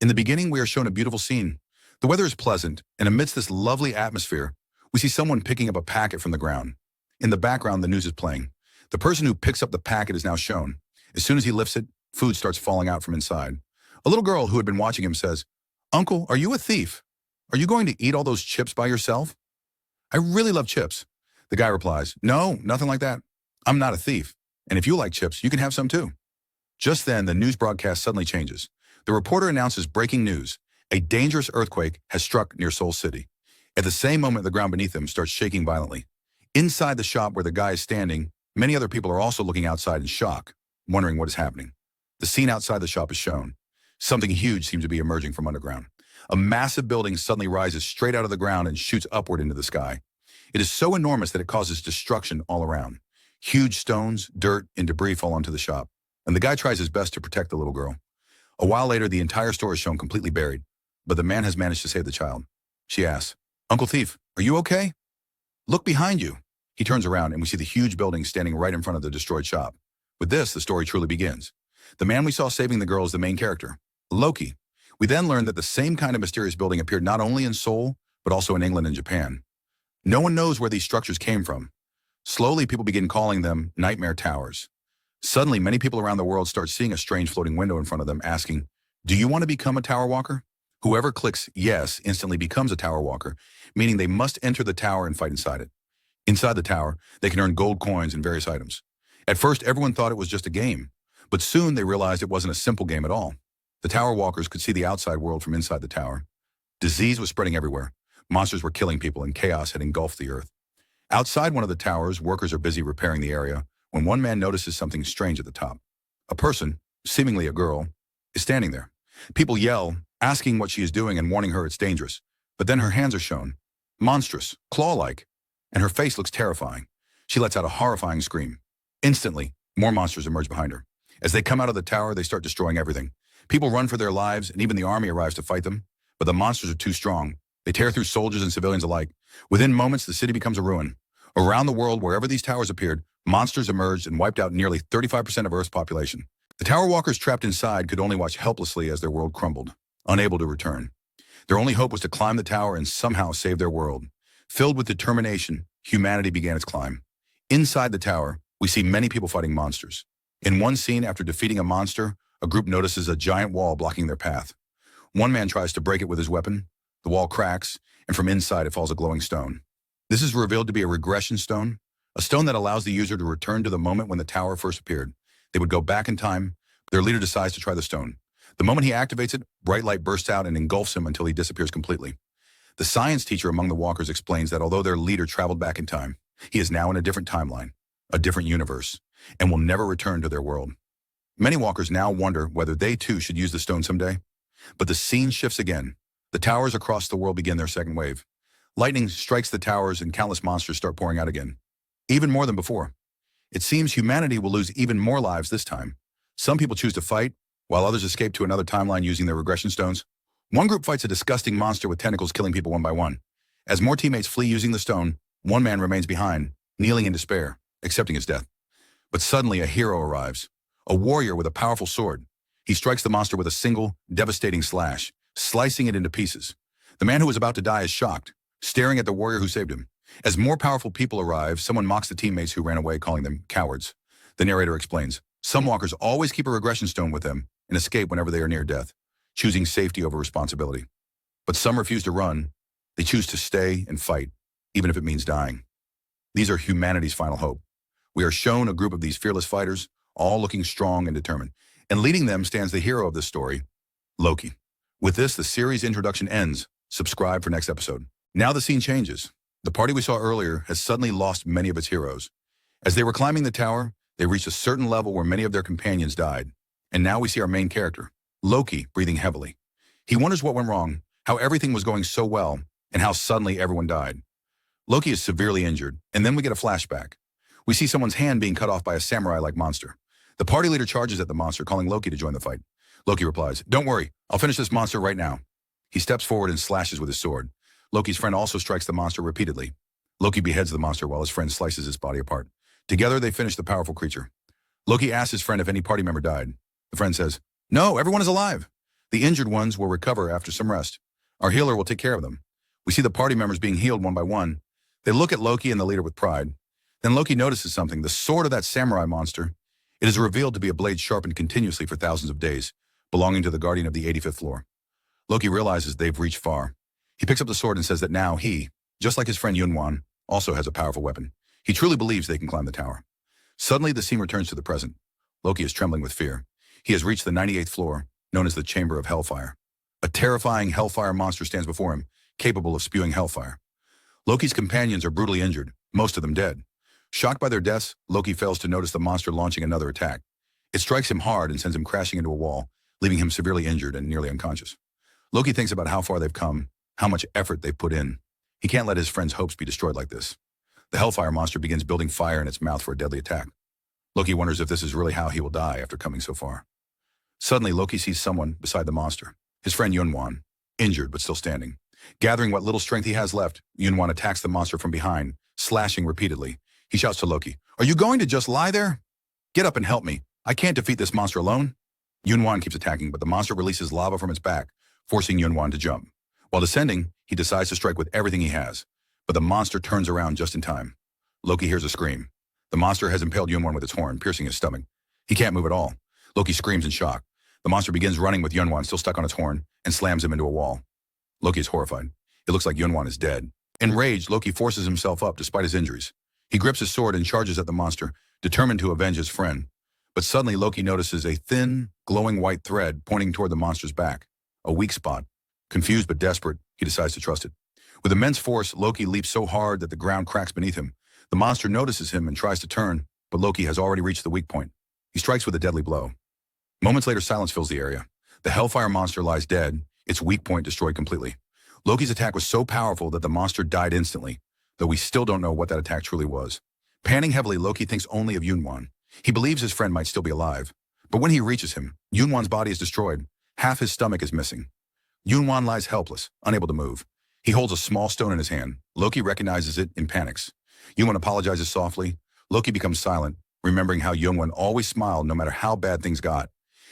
In the beginning, we are shown a beautiful scene. The weather is pleasant, and amidst this lovely atmosphere, we see someone picking up a packet from the ground. In the background, the news is playing. The person who picks up the packet is now shown. As soon as he lifts it, food starts falling out from inside. A little girl who had been watching him says, "Uncle, are you a thief? Are you going to eat all those chips by yourself?" "I really love chips." The guy replies, "No, nothing like that. I'm not a thief. And if you like chips, you can have some too." Just then, the news broadcast suddenly changes. The reporter announces breaking news. A dangerous earthquake has struck near Seoul City. At the same moment, the ground beneath him starts shaking violently. Inside the shop where the guy is standing, many other people are also looking outside in shock, wondering what is happening. The scene outside the shop is shown. Something huge seems to be emerging from underground. A massive building suddenly rises straight out of the ground and shoots upward into the sky. It is so enormous that it causes destruction all around. Huge stones, dirt, and debris fall onto the shop, and the guy tries his best to protect the little girl. A while later, the entire store is shown completely buried, but the man has managed to save the child. She asks, "Uncle Thief, are you okay?" "Look behind you." He turns around and we see the huge building standing right in front of the destroyed shop. With this, the story truly begins. The man we saw saving the girl is the main character, Loki. We then learn that the same kind of mysterious building appeared not only in Seoul, but also in England and Japan. No one knows where these structures came from. Slowly, people begin calling them nightmare towers. Suddenly, many people around the world start seeing a strange floating window in front of them asking, "Do you want to become a tower walker?" Whoever clicks yes instantly becomes a tower walker, meaning they must enter the tower and fight inside it. Inside the tower, they can earn gold coins and various items. At first, everyone thought it was just a game, but soon they realized it wasn't a simple game at all. The tower walkers could see the outside world from inside the tower. Disease was spreading everywhere. Monsters were killing people and chaos had engulfed the earth. Outside one of the towers, workers are busy repairing the area when one man notices something strange at the top. A person, seemingly a girl, is standing there. People yell, asking what she is doing and warning her it's dangerous. But then her hands are shown, monstrous, claw-like, and her face looks terrifying. She lets out a horrifying scream. Instantly, more monsters emerge behind her. As they come out of the tower, they start destroying everything. People run for their lives, and even the army arrives to fight them. But the monsters are too strong. They tear through soldiers and civilians alike. Within moments, the city becomes a ruin. Around the world, wherever these towers appeared, monsters emerged and wiped out nearly 35% of Earth's population. The tower walkers trapped inside could only watch helplessly as their world crumbled, unable to return. Their only hope was to climb the tower and somehow save their world. Filled with determination, humanity began its climb. Inside the tower, we see many people fighting monsters. In one scene, after defeating a monster, a group notices a giant wall blocking their path. One man tries to break it with his weapon. The wall cracks, and from inside it falls a glowing stone. This is revealed to be a regression stone, a stone that allows the user to return to the moment when the tower first appeared. They would go back in time, but their leader decides to try the stone. The moment he activates it, bright light bursts out and engulfs him until he disappears completely. The science teacher among the walkers explains that although their leader traveled back in time, he is now in a different timeline, a different universe, and will never return to their world. Many walkers now wonder whether they too should use the stone someday. But the scene shifts again. The towers across the world begin their second wave. Lightning strikes the towers and countless monsters start pouring out again. Even more than before. It seems humanity will lose even more lives this time. Some people choose to fight, while others escape to another timeline using their regression stones. One group fights a disgusting monster with tentacles killing people one by one. As more teammates flee using the stone, one man remains behind, kneeling in despair, accepting his death. But suddenly a hero arrives, a warrior with a powerful sword. He strikes the monster with a single, devastating slash, slicing it into pieces. The man who is about to die is shocked, staring at the warrior who saved him. As more powerful people arrive, someone mocks the teammates who ran away, calling them cowards. The narrator explains, some walkers always keep a regression stone with them and escape whenever they are near death, choosing safety over responsibility. But some refuse to run. They choose to stay and fight, even if it means dying. These are humanity's final hope. We are shown a group of these fearless fighters, all looking strong and determined. And leading them stands the hero of this story, Loki. With this, the series introduction ends. Subscribe for next episode. Now the scene changes. The party we saw earlier has suddenly lost many of its heroes. As they were climbing the tower, they reached a certain level where many of their companions died. And now we see our main character, Loki, breathing heavily. He wonders what went wrong, how everything was going so well, and how suddenly everyone died. Loki is severely injured, and then we get a flashback. We see someone's hand being cut off by a samurai-like monster. The party leader charges at the monster, calling Loki to join the fight. Loki replies, "Don't worry, I'll finish this monster right now." He steps forward and slashes with his sword. Loki's friend also strikes the monster repeatedly. Loki beheads the monster while his friend slices its body apart. Together, they finish the powerful creature. Loki asks his friend if any party member died. The friend says, "No, everyone is alive." The injured ones will recover after some rest. Our healer will take care of them. We see the party members being healed one by one. They look at Loki and the leader with pride. Then Loki notices something, the sword of that samurai monster. It is revealed to be a blade sharpened continuously for thousands of days, belonging to the guardian of the 85th floor. Loki realizes they've reached far. He picks up the sword and says that now he, just like his friend Yunwan, also has a powerful weapon. He truly believes they can climb the tower. Suddenly, the scene returns to the present. Loki is trembling with fear. He has reached the 98th floor, known as the Chamber of Hellfire. A terrifying hellfire monster stands before him, capable of spewing hellfire. Loki's companions are brutally injured, most of them dead. Shocked by their deaths, Loki fails to notice the monster launching another attack. It strikes him hard and sends him crashing into a wall, leaving him severely injured and nearly unconscious. Loki thinks about how far they've come, how much effort they've put in. He can't let his friend's hopes be destroyed like this. The hellfire monster begins building fire in its mouth for a deadly attack. Loki wonders if this is really how he will die after coming so far. Suddenly, Loki sees someone beside the monster, his friend Yunwan, injured but still standing. Gathering what little strength he has left, Yunwan attacks the monster from behind, slashing repeatedly. He shouts to Loki, "Are you going to just lie there? Get up and help me. I can't defeat this monster alone." Yunwan keeps attacking, but the monster releases lava from its back, forcing Yunwan to jump. While descending, he decides to strike with everything he has, but the monster turns around just in time. Loki hears a scream. The monster has impaled Yunwan with its horn, piercing his stomach. He can't move at all. Loki screams in shock. The monster begins running with Yunwan still stuck on its horn and slams him into a wall. Loki is horrified. It looks like Yunwan is dead. Enraged, Loki forces himself up despite his injuries. He grips his sword and charges at the monster, determined to avenge his friend. But suddenly Loki notices a thin, glowing white thread pointing toward the monster's back, a weak spot. Confused but desperate, he decides to trust it. With immense force, Loki leaps so hard that the ground cracks beneath him. The monster notices him and tries to turn, but Loki has already reached the weak point. He strikes with a deadly blow. Moments later, silence fills the area. The hellfire monster lies dead, its weak point destroyed completely. Loki's attack was so powerful that the monster died instantly, though we still don't know what that attack truly was. Panting heavily, Loki thinks only of Yunwan. He believes his friend might still be alive. But when he reaches him, Yunwan's body is destroyed. Half his stomach is missing. Yunwan lies helpless, unable to move. He holds a small stone in his hand. Loki recognizes it and panics. Yunwan apologizes softly. Loki becomes silent, remembering how Yunwan always smiled no matter how bad things got.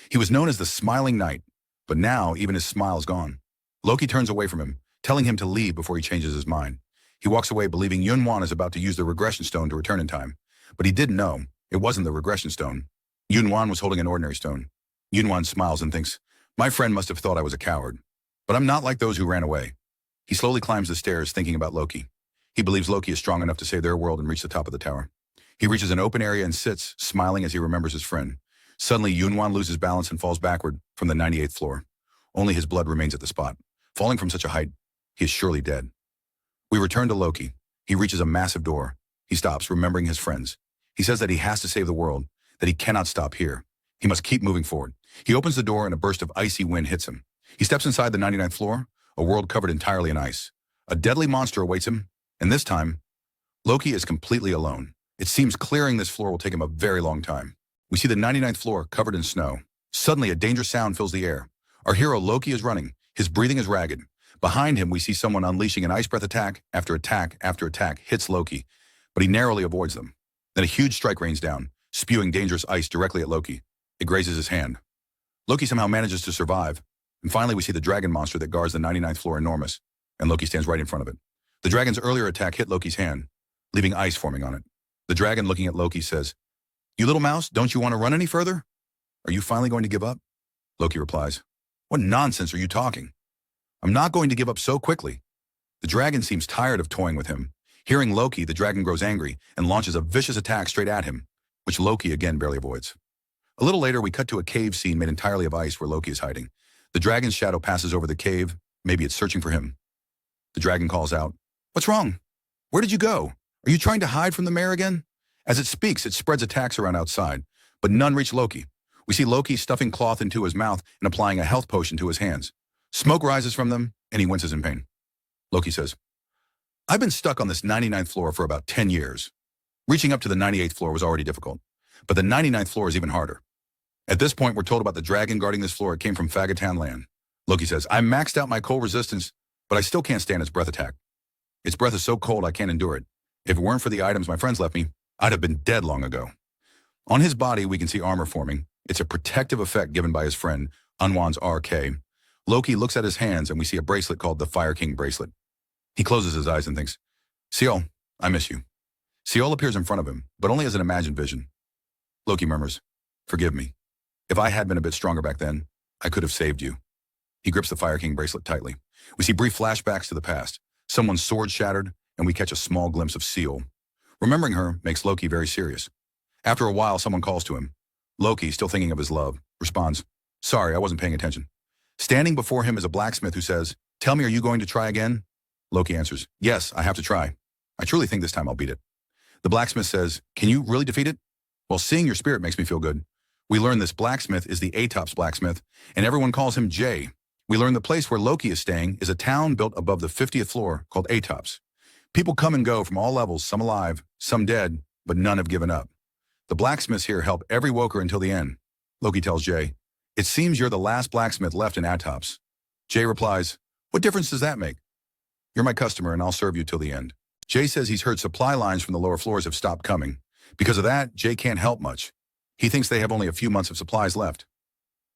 He was known as the Smiling Knight, but now even his smile is gone. Loki turns away from him, telling him to leave before he changes his mind. He walks away believing Yunwan is about to use the regression stone to return in time. But he didn't know. It wasn't the regression stone. Yunwan was holding an ordinary stone. Yunwan smiles and thinks, "My friend must have thought I was a coward. But I'm not like those who ran away." He slowly climbs the stairs, thinking about Loki. He believes Loki is strong enough to save their world and reach the top of the tower. He reaches an open area and sits, smiling as he remembers his friend. Suddenly, Yunwan loses balance and falls backward from the 98th floor. Only his blood remains at the spot. Falling from such a height, he is surely dead. We return to Loki. He reaches a massive door. He stops, remembering his friends. He says that he has to save the world, that he cannot stop here. He must keep moving forward. He opens the door and a burst of icy wind hits him. He steps inside the 99th floor, a world covered entirely in ice. A deadly monster awaits him, and this time, Loki is completely alone. It seems clearing this floor will take him a very long time. We see the 99th floor covered in snow. Suddenly, a dangerous sound fills the air. Our hero Loki is running. His breathing is ragged. Behind him, we see someone unleashing an ice breath attack after attack after attack hits Loki, but he narrowly avoids them. Then a huge strike rains down, spewing dangerous ice directly at Loki. It grazes his hand. Loki somehow manages to survive, and finally we see the dragon monster that guards the 99th floor enormous, and Loki stands right in front of it. The dragon's earlier attack hit Loki's hand, leaving ice forming on it. The dragon, looking at Loki, says, "You little mouse, don't you want to run any further? Are you finally going to give up?" Loki replies, "What nonsense are you talking? I'm not going to give up so quickly." The dragon seems tired of toying with him. Hearing Loki, the dragon grows angry and launches a vicious attack straight at him, which Loki again barely avoids. A little later, we cut to a cave scene made entirely of ice where Loki is hiding. The dragon's shadow passes over the cave. Maybe it's searching for him. The dragon calls out, "What's wrong? Where did you go? Are you trying to hide from the mayor again?" As it speaks, it spreads attacks around outside, but none reach Loki. We see Loki stuffing cloth into his mouth and applying a health potion to his hands. Smoke rises from them, and he winces in pain. Loki says, "I've been stuck on this 99th floor for about 10 years. Reaching up to the 98th floor was already difficult, but the 99th floor is even harder. At this point, we're told about the dragon guarding this floor. It came from Fagatown land." Loki says, "I maxed out my cold resistance, but I still can't stand its breath attack. Its breath is so cold I can't endure it. If it weren't for the items my friends left me, I'd have been dead long ago." On his body, we can see armor forming. It's a protective effect given by his friend, Unwan's RK. Loki looks at his hands and we see a bracelet called the Fire King bracelet. He closes his eyes and thinks, Seol, I miss you. Seol appears in front of him, but only as an imagined vision. Loki murmurs, forgive me. If I had been a bit stronger back then, I could have saved you. He grips the Fire King bracelet tightly. We see brief flashbacks to the past. Someone's sword shattered, and we catch a small glimpse of Seol. Remembering her makes Loki very serious. After a while, someone calls to him. Loki, still thinking of his love, responds, sorry, I wasn't paying attention. Standing before him is a blacksmith who says, tell me, are you going to try again? Loki answers, yes, I have to try. I truly think this time I'll beat it. The blacksmith says, can you really defeat it? Well, seeing your spirit makes me feel good. We learn this blacksmith is the Atops blacksmith, and everyone calls him Jay. We learn the place where Loki is staying is a town built above the 50th floor called Atops. People come and go from all levels, some alive, some dead, but none have given up. The blacksmiths here help every woker until the end. Loki tells Jay, it seems you're the last blacksmith left in Atops. Jay replies, what difference does that make? You're my customer and I'll serve you till the end. Jay says he's heard supply lines from the lower floors have stopped coming. Because of that, Jay can't help much. He thinks they have only a few months of supplies left.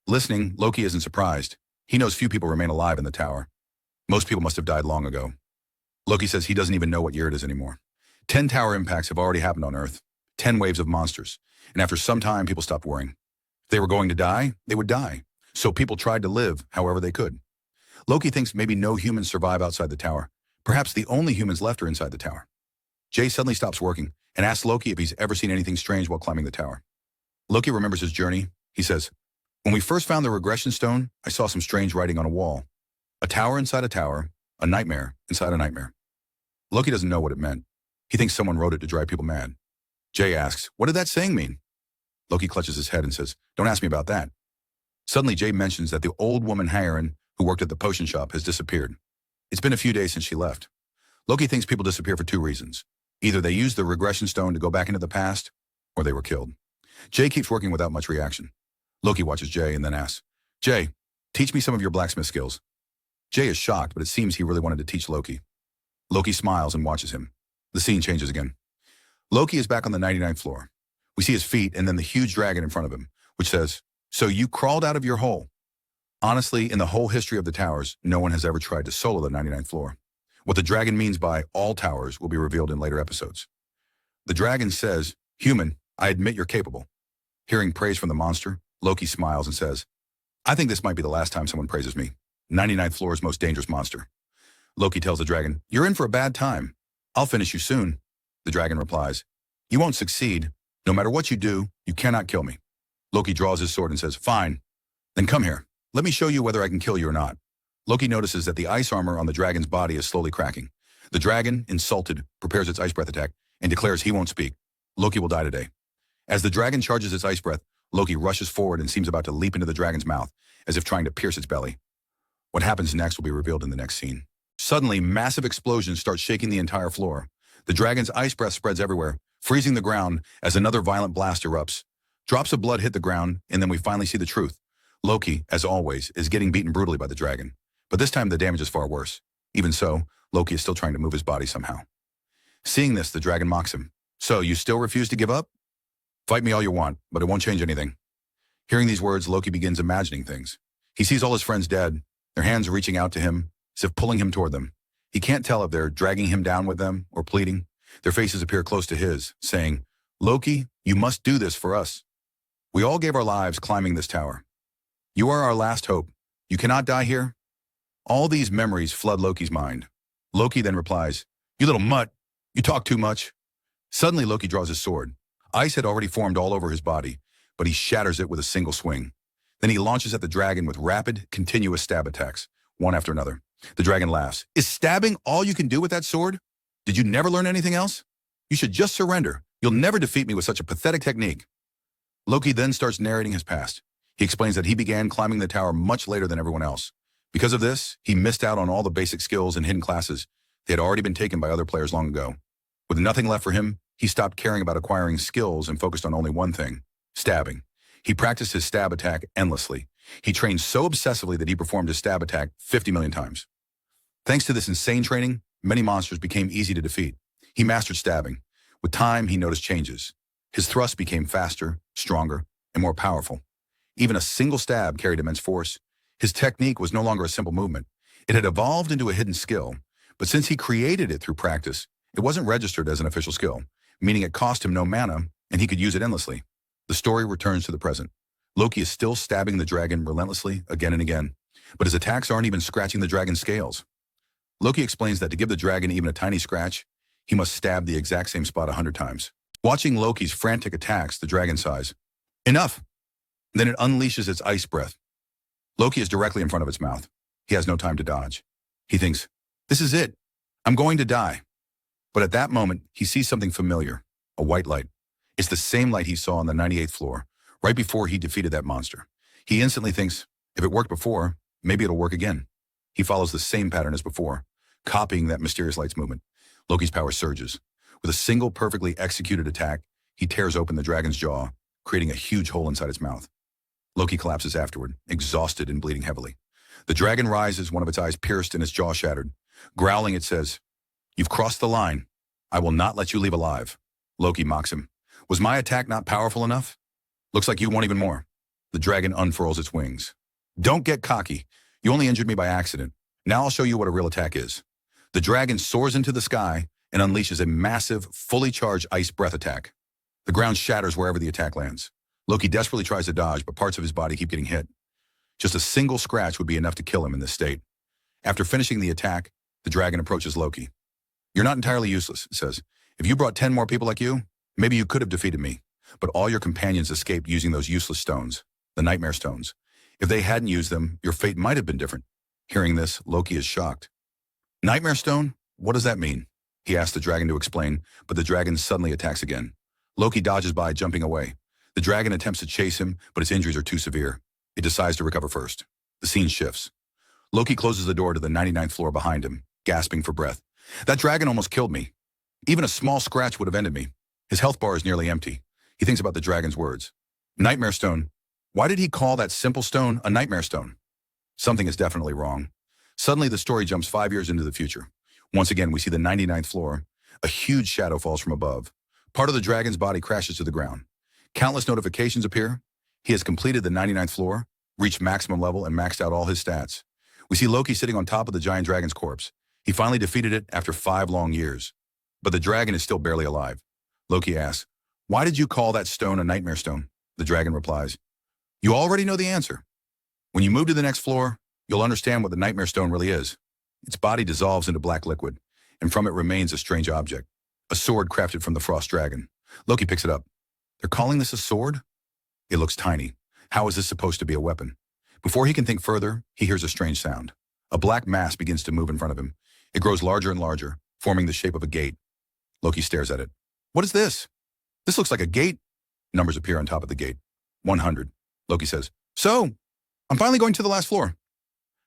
Listening, Loki isn't surprised. He knows few people remain alive in the tower. Most people must have died long ago. Loki says he doesn't even know what year it is anymore. 10 tower impacts have already happened on Earth. 10 waves of monsters. And after some time, people stopped worrying. If they were going to die, they would die. So people tried to live however they could. Loki thinks maybe no humans survive outside the tower. Perhaps the only humans left are inside the tower. Jay suddenly stops working and asks Loki if he's ever seen anything strange while climbing the tower. Loki remembers his journey. He says, when we first found the regression stone, I saw some strange writing on a wall. A tower inside a tower, a nightmare inside a nightmare. Loki doesn't know what it meant. He thinks someone wrote it to drive people mad. Jay asks, what did that saying mean? Loki clutches his head and says, don't ask me about that. Suddenly, Jay mentions that the old woman Haren, who worked at the potion shop, has disappeared. It's been a few days since she left. Loki thinks people disappear for two reasons. Either they used the regression stone to go back into the past, or they were killed. Jay keeps working without much reaction. Loki watches Jay and then asks, Jay, teach me some of your blacksmith skills. Jay is shocked, but it seems he really wanted to teach Loki. Loki smiles and watches him. The scene changes again. Loki is back on the 99th floor. We see his feet and then the huge dragon in front of him, which says, so you crawled out of your hole. Honestly, in the whole history of the towers, no one has ever tried to solo the 99th floor. What the dragon means by all towers will be revealed in later episodes. The dragon says, human, I admit you're capable. Hearing praise from the monster, Loki smiles and says, I think this might be the last time someone praises me. 99th floor's most dangerous monster. Loki tells the dragon, you're in for a bad time. I'll finish you soon. The dragon replies, you won't succeed. No matter what you do, you cannot kill me. Loki draws his sword and says, fine. Then come here. Let me show you whether I can kill you or not. Loki notices that the ice armor on the dragon's body is slowly cracking. The dragon, insulted, prepares its ice breath attack and declares he won't speak. Loki will die today. As the dragon charges its ice breath, Loki rushes forward and seems about to leap into the dragon's mouth, as if trying to pierce its belly. What happens next will be revealed in the next scene. Suddenly, massive explosions start shaking the entire floor. The dragon's ice breath spreads everywhere, freezing the ground as another violent blast erupts. Drops of blood hit the ground, and then we finally see the truth. Loki, as always, is getting beaten brutally by the dragon. But this time the damage is far worse. Even so, Loki is still trying to move his body somehow. Seeing this, the dragon mocks him. So, you still refuse to give up? Fight me all you want, but it won't change anything. Hearing these words, Loki begins imagining things. He sees all his friends dead, their hands reaching out to him, as if pulling him toward them. He can't tell if they're dragging him down with them or pleading. Their faces appear close to his, saying, Loki, you must do this for us. We all gave our lives climbing this tower. You are our last hope. You cannot die here. All these memories flood Loki's mind. Loki then replies, you little mutt, you talk too much. Suddenly, Loki draws his sword. Ice had already formed all over his body, but he shatters it with a single swing. Then he launches at the dragon with rapid, continuous stab attacks, one after another. The dragon laughs. Is stabbing all you can do with that sword? Did you never learn anything else? You should just surrender. You'll never defeat me with such a pathetic technique. Loki then starts narrating his past. He explains that he began climbing the tower much later than everyone else. Because of this, he missed out on all the basic skills and hidden classes that had already been taken by other players long ago. With nothing left for him, he stopped caring about acquiring skills and focused on only one thing, stabbing. He practiced his stab attack endlessly. He trained so obsessively that he performed his stab attack 50 million times. Thanks to this insane training, many monsters became easy to defeat. He mastered stabbing. With time, he noticed changes. His thrust became faster, stronger, and more powerful. Even a single stab carried immense force. His technique was no longer a simple movement. It had evolved into a hidden skill, but since he created it through practice, it wasn't registered as an official skill, meaning it cost him no mana and he could use it endlessly. The story returns to the present. Loki is still stabbing the dragon relentlessly again and again, but his attacks aren't even scratching the dragon's scales. Loki explains that to give the dragon even a tiny scratch, he must stab the exact same spot 100 times. Watching Loki's frantic attacks, the dragon sighs, "Enough!" Then it unleashes its ice breath. Loki is directly in front of its mouth. He has no time to dodge. He thinks, "This is it. I'm going to die." But at that moment, he sees something familiar, a white light. It's the same light he saw on the 98th floor, right before he defeated that monster. He instantly thinks, if it worked before, maybe it'll work again. He follows the same pattern as before, copying that mysterious light's movement. Loki's power surges. With a single perfectly executed attack, he tears open the dragon's jaw, creating a huge hole inside its mouth. Loki collapses afterward, exhausted and bleeding heavily. The dragon rises, one of its eyes pierced and its jaw shattered. Growling, it says, "You've crossed the line. I will not let you leave alive." Loki mocks him. "Was my attack not powerful enough? Looks like you want even more." The dragon unfurls its wings. "Don't get cocky. You only injured me by accident. Now I'll show you what a real attack is." The dragon soars into the sky and unleashes a massive, fully charged ice breath attack. The ground shatters wherever the attack lands. Loki desperately tries to dodge, but parts of his body keep getting hit. Just a single scratch would be enough to kill him in this state. After finishing the attack, the dragon approaches Loki. "You're not entirely useless," it says. "If you brought 10 more people like you, maybe you could have defeated me. But all your companions escaped using those useless stones, the nightmare stones. If they hadn't used them, your fate might have been different." Hearing this, Loki is shocked. "Nightmare stone? What does that mean?" He asks the dragon to explain, but the dragon suddenly attacks again. Loki dodges by, jumping away. The dragon attempts to chase him, but its injuries are too severe. It decides to recover first. The scene shifts. Loki closes the door to the 99th floor behind him, gasping for breath. "That dragon almost killed me. Even a small scratch would have ended me." His health bar is nearly empty. He thinks about the dragon's words. Nightmare stone. Why did he call that simple stone a nightmare stone? Something is definitely wrong. Suddenly, the story jumps 5 years into the future. Once again, we see the 99th floor. A huge shadow falls from above. Part of the dragon's body crashes to the ground. Countless notifications appear. He has completed the 99th floor, reached maximum level, and maxed out all his stats. We see Loki sitting on top of the giant dragon's corpse. He finally defeated it after 5 long years. But the dragon is still barely alive. Loki asks, "Why did you call that stone a nightmare stone?" The dragon replies, "You already know the answer. When you move to the next floor, you'll understand what the nightmare stone really is." Its body dissolves into black liquid, and from it remains a strange object, a sword crafted from the frost dragon. Loki picks it up. "They're calling this a sword?" It looks tiny. How is this supposed to be a weapon? Before he can think further, he hears a strange sound. A black mass begins to move in front of him. It grows larger and larger, forming the shape of a gate. Loki stares at it. "What is this? This looks like a gate." Numbers appear on top of the gate. 100. Loki says, "So, I'm finally going to the last floor.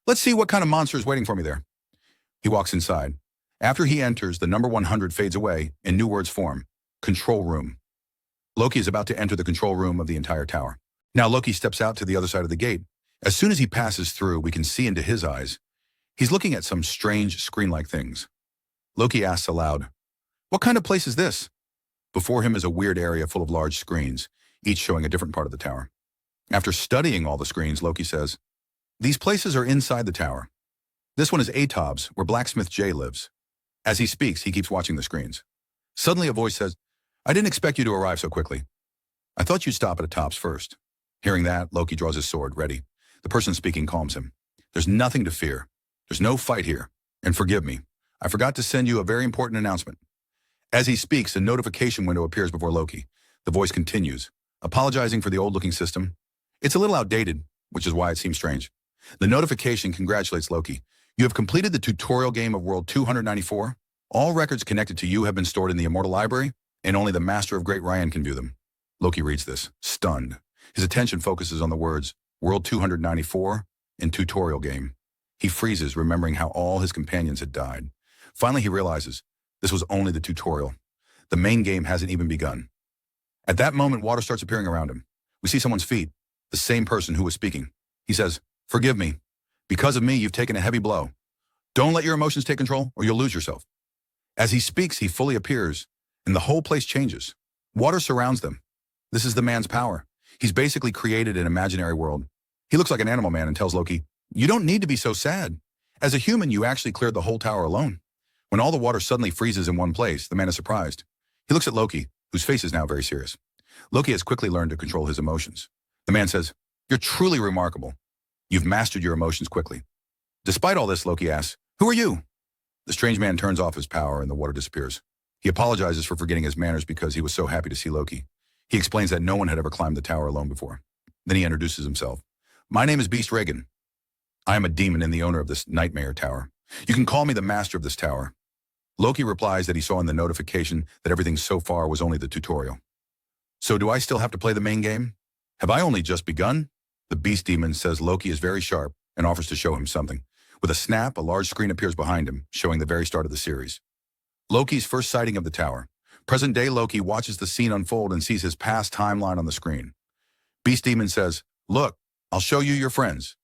Let's see what kind of monster is waiting for me there." He walks inside. After he enters, the number 100 fades away and new words form. Control room. Loki is about to enter the control room of the entire tower. Now Loki steps out to the other side of the gate. As soon as he passes through, we can see into his eyes. He's looking at some strange screen-like things. Loki asks aloud, "What kind of place is this?" Before him is a weird area full of large screens, each showing a different part of the tower. After studying all the screens, Loki says, "These places are inside the tower. This one is Atob's, where Blacksmith Jay lives." As he speaks, he keeps watching the screens. Suddenly a voice says, "I didn't expect you to arrive so quickly. I thought you'd stop at Atob's first." Hearing that, Loki draws his sword, ready. The person speaking calms him. "There's nothing to fear. There's no fight here. And forgive me, I forgot to send you a very important announcement." As he speaks, a notification window appears before Loki. The voice continues, apologizing for the old-looking system. It's a little outdated, which is why it seems strange. The notification congratulates Loki. "You have completed the tutorial game of World 294. All records connected to you have been stored in the Immortal Library, and only the Master of Great Ryan can view them." Loki reads this, stunned. His attention focuses on the words World 294 and tutorial game. He freezes, remembering how all his companions had died. Finally, he realizes this was only the tutorial. The main game hasn't even begun. At that moment, water starts appearing around him. We see someone's feet, the same person who was speaking. He says, "Forgive me. Because of me, you've taken a heavy blow. Don't let your emotions take control or you'll lose yourself." As he speaks, he fully appears, and the whole place changes. Water surrounds them. This is the man's power. He's basically created an imaginary world. He looks like an animal man and tells Loki, You don't need to be so sad. As a human, you actually cleared the whole tower alone. When all the water suddenly freezes in one place, the man is surprised. He looks at Loki, whose face is now very serious. Loki has quickly learned to control his emotions. The man says, "You're truly remarkable. You've mastered your emotions quickly." Despite all this, Loki asks, "Who are you?" The strange man turns off his power and the water disappears. He apologizes for forgetting his manners because he was so happy to see Loki. He explains that no one had ever climbed the tower alone before. Then he introduces himself. "My name is Beast Reagan. I am a demon and the owner of this nightmare tower. You can call me the master of this tower." Loki replies that he saw in the notification that everything so far was only the tutorial. "So do I still have to play the main game? Have I only just begun?" The beast demon says Loki is very sharp and offers to show him something. With a snap, a large screen appears behind him, showing the very start of the series. Loki's first sighting of the tower. Present-day Loki watches the scene unfold and sees his past timeline on the screen. Beast demon says, "Look, I'll show you your friends."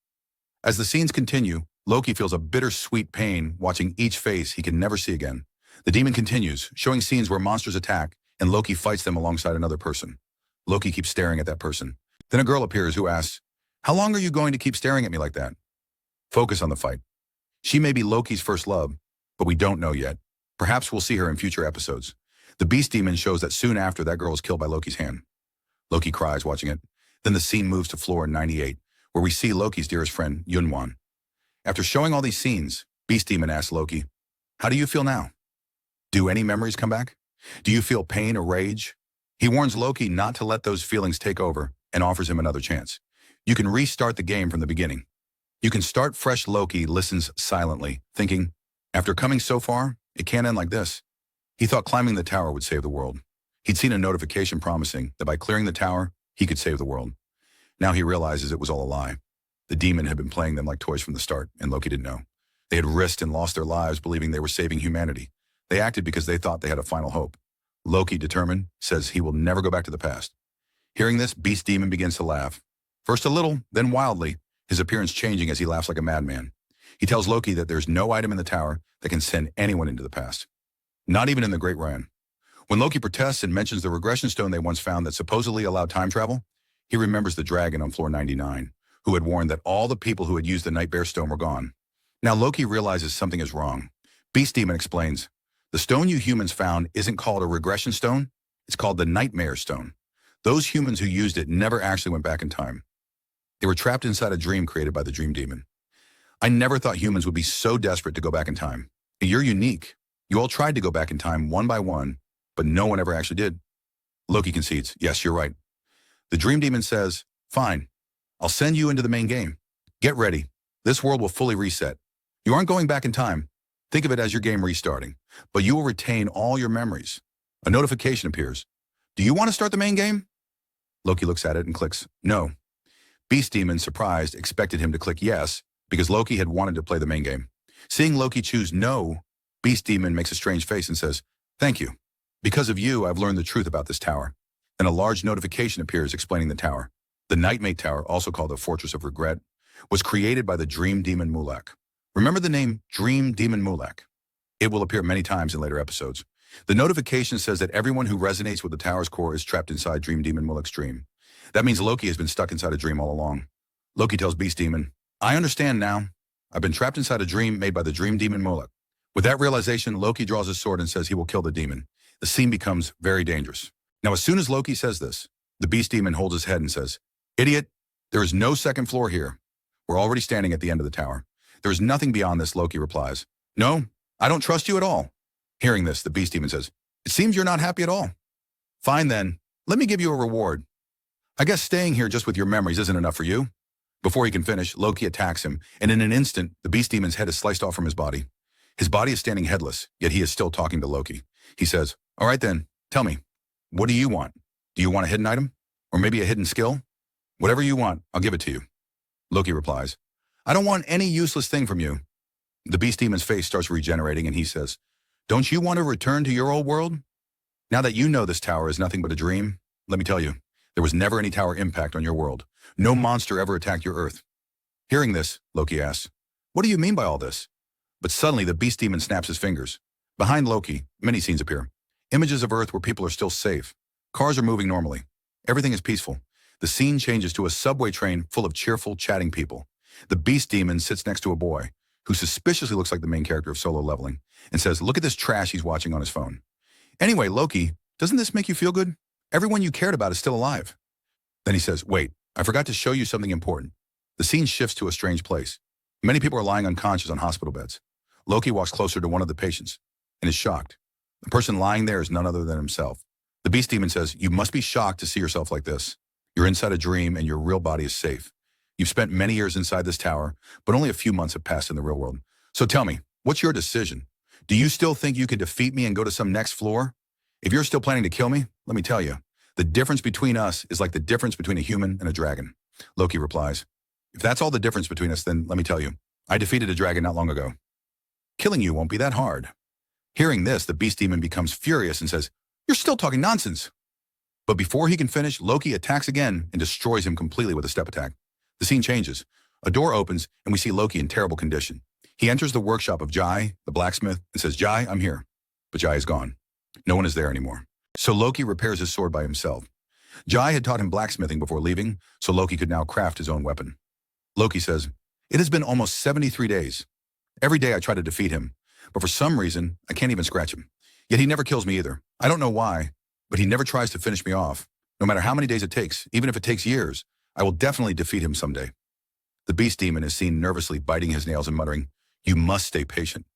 As the scenes continue, Loki feels a bittersweet pain watching each face he can never see again. The demon continues, showing scenes where monsters attack and Loki fights them alongside another person. Loki keeps staring at that person. Then a girl appears who asks, "How long are you going to keep staring at me like that?" Focus on the fight. She may be Loki's first love, but we don't know yet. Perhaps we'll see her in future episodes. The beast demon shows that soon after that girl is killed by Loki's hand. Loki cries watching it. Then the scene moves to floor 98, where we see Loki's dearest friend, Yunwan. After showing all these scenes, Beast Demon asks Loki, "How do you feel now? Do any memories come back? Do you feel pain or rage?" He warns Loki not to let those feelings take over and offers him another chance. "You can restart the game from the beginning. You can start fresh." Loki listens silently, thinking, after coming so far, it can't end like this. He thought climbing the tower would save the world. He'd seen a notification promising that by clearing the tower, he could save the world. Now he realizes it was all a lie. The demon had been playing them like toys from the start, and Loki didn't know. They had risked and lost their lives believing they were saving humanity. They acted because they thought they had a final hope. Loki, determined, says he will never go back to the past. Hearing this, Beast Demon begins to laugh. First a little, then wildly, his appearance changing as he laughs like a madman. He tells Loki that there's no item in the tower that can send anyone into the past. Not even in the Great Ryan. When Loki protests and mentions the regression stone they once found that supposedly allowed time travel, he remembers the dragon on floor 99, who had warned that all the people who had used the Nightmare Stone were gone. Now Loki realizes something is wrong. Beast Demon explains, "The stone you humans found isn't called a regression stone, it's called the Nightmare Stone. Those humans who used it never actually went back in time. They were trapped inside a dream created by the Dream Demon. I never thought humans would be so desperate to go back in time. You're unique. You all tried to go back in time one by one, but no one ever actually did." Loki concedes, "Yes, you're right." The Dream Demon says, "Fine, I'll send you into the main game. Get ready. This world will fully reset. You aren't going back in time. Think of it as your game restarting, but you will retain all your memories." A notification appears. "Do you want to start the main game?" Loki looks at it and clicks, "No." Beast Demon, surprised, expected him to click yes, because Loki had wanted to play the main game. Seeing Loki choose no, Beast Demon makes a strange face and says, "Thank you. Because of you, I've learned the truth about this tower." Then a large notification appears explaining the tower. The Nightmate Tower, also called the Fortress of Regret, was created by the Dream Demon Mulak. Remember the name Dream Demon Mulak? It will appear many times in later episodes. The notification says that everyone who resonates with the tower's core is trapped inside Dream Demon Mulak's dream. That means Loki has been stuck inside a dream all along. Loki tells Beast Demon, "I understand now. I've been trapped inside a dream made by the Dream Demon Mulak." With that realization, Loki draws his sword and says he will kill the demon. The scene becomes very dangerous. Now, as soon as Loki says this, the Beast Demon holds his head and says, "Idiot, there is no second floor here. We're already standing at the end of the tower. There is nothing beyond this," Loki replies. "No, I don't trust you at all." Hearing this, the Beast Demon says, "It seems you're not happy at all. Fine then, let me give you a reward. I guess staying here just with your memories isn't enough for you." Before he can finish, Loki attacks him, and in an instant, the Beast Demon's head is sliced off from his body. His body is standing headless, yet he is still talking to Loki. He says, "All right then, tell me, what do you want? Do you want a hidden item? Or maybe a hidden skill? Whatever you want, I'll give it to you." Loki replies, "I don't want any useless thing from you." The Beast Demon's face starts regenerating and he says, "Don't you want to return to your old world? Now that you know this tower is nothing but a dream, let me tell you, there was never any tower impact on your world. No monster ever attacked your Earth." Hearing this, Loki asks, "What do you mean by all this?" But suddenly the Beast Demon snaps his fingers. Behind Loki, many scenes appear. Images of Earth where people are still safe. Cars are moving normally. Everything is peaceful. The scene changes to a subway train full of cheerful, chatting people. The beast demon sits next to a boy who suspiciously looks like the main character of Solo Leveling and says, look at this trash he's watching on his phone. Anyway, Loki, doesn't this make you feel good? Everyone you cared about is still alive. Then he says, wait, I forgot to show you something important. The scene shifts to a strange place. Many people are lying unconscious on hospital beds. Loki walks closer to one of the patients and is shocked. The person lying there is none other than himself. The beast demon says, you must be shocked to see yourself like this. You're inside a dream and your real body is safe. You've spent many years inside this tower, but only a few months have passed in the real world. So tell me, what's your decision? Do you still think you can defeat me and go to some next floor? If you're still planning to kill me, let me tell you, the difference between us is like the difference between a human and a dragon. Loki replies, if that's all the difference between us, then let me tell you, I defeated a dragon not long ago. Killing you won't be that hard. Hearing this, the beast demon becomes furious and says, you're still talking nonsense. But before he can finish, Loki attacks again and destroys him completely with a step attack. The scene changes. A door opens and we see Loki in terrible condition. He enters the workshop of Jai, the blacksmith, and says, Jai, I'm here. But Jai is gone. No one is there anymore. So Loki repairs his sword by himself. Jai had taught him blacksmithing before leaving, so Loki could now craft his own weapon. Loki says, it has been almost 73 days. Every day I try to defeat him, but for some reason, I can't even scratch him. Yet he never kills me either. I don't know why, but he never tries to finish me off. No matter how many days it takes, even if it takes years, I will definitely defeat him someday. The beast demon is seen nervously biting his nails and muttering, you must stay patient.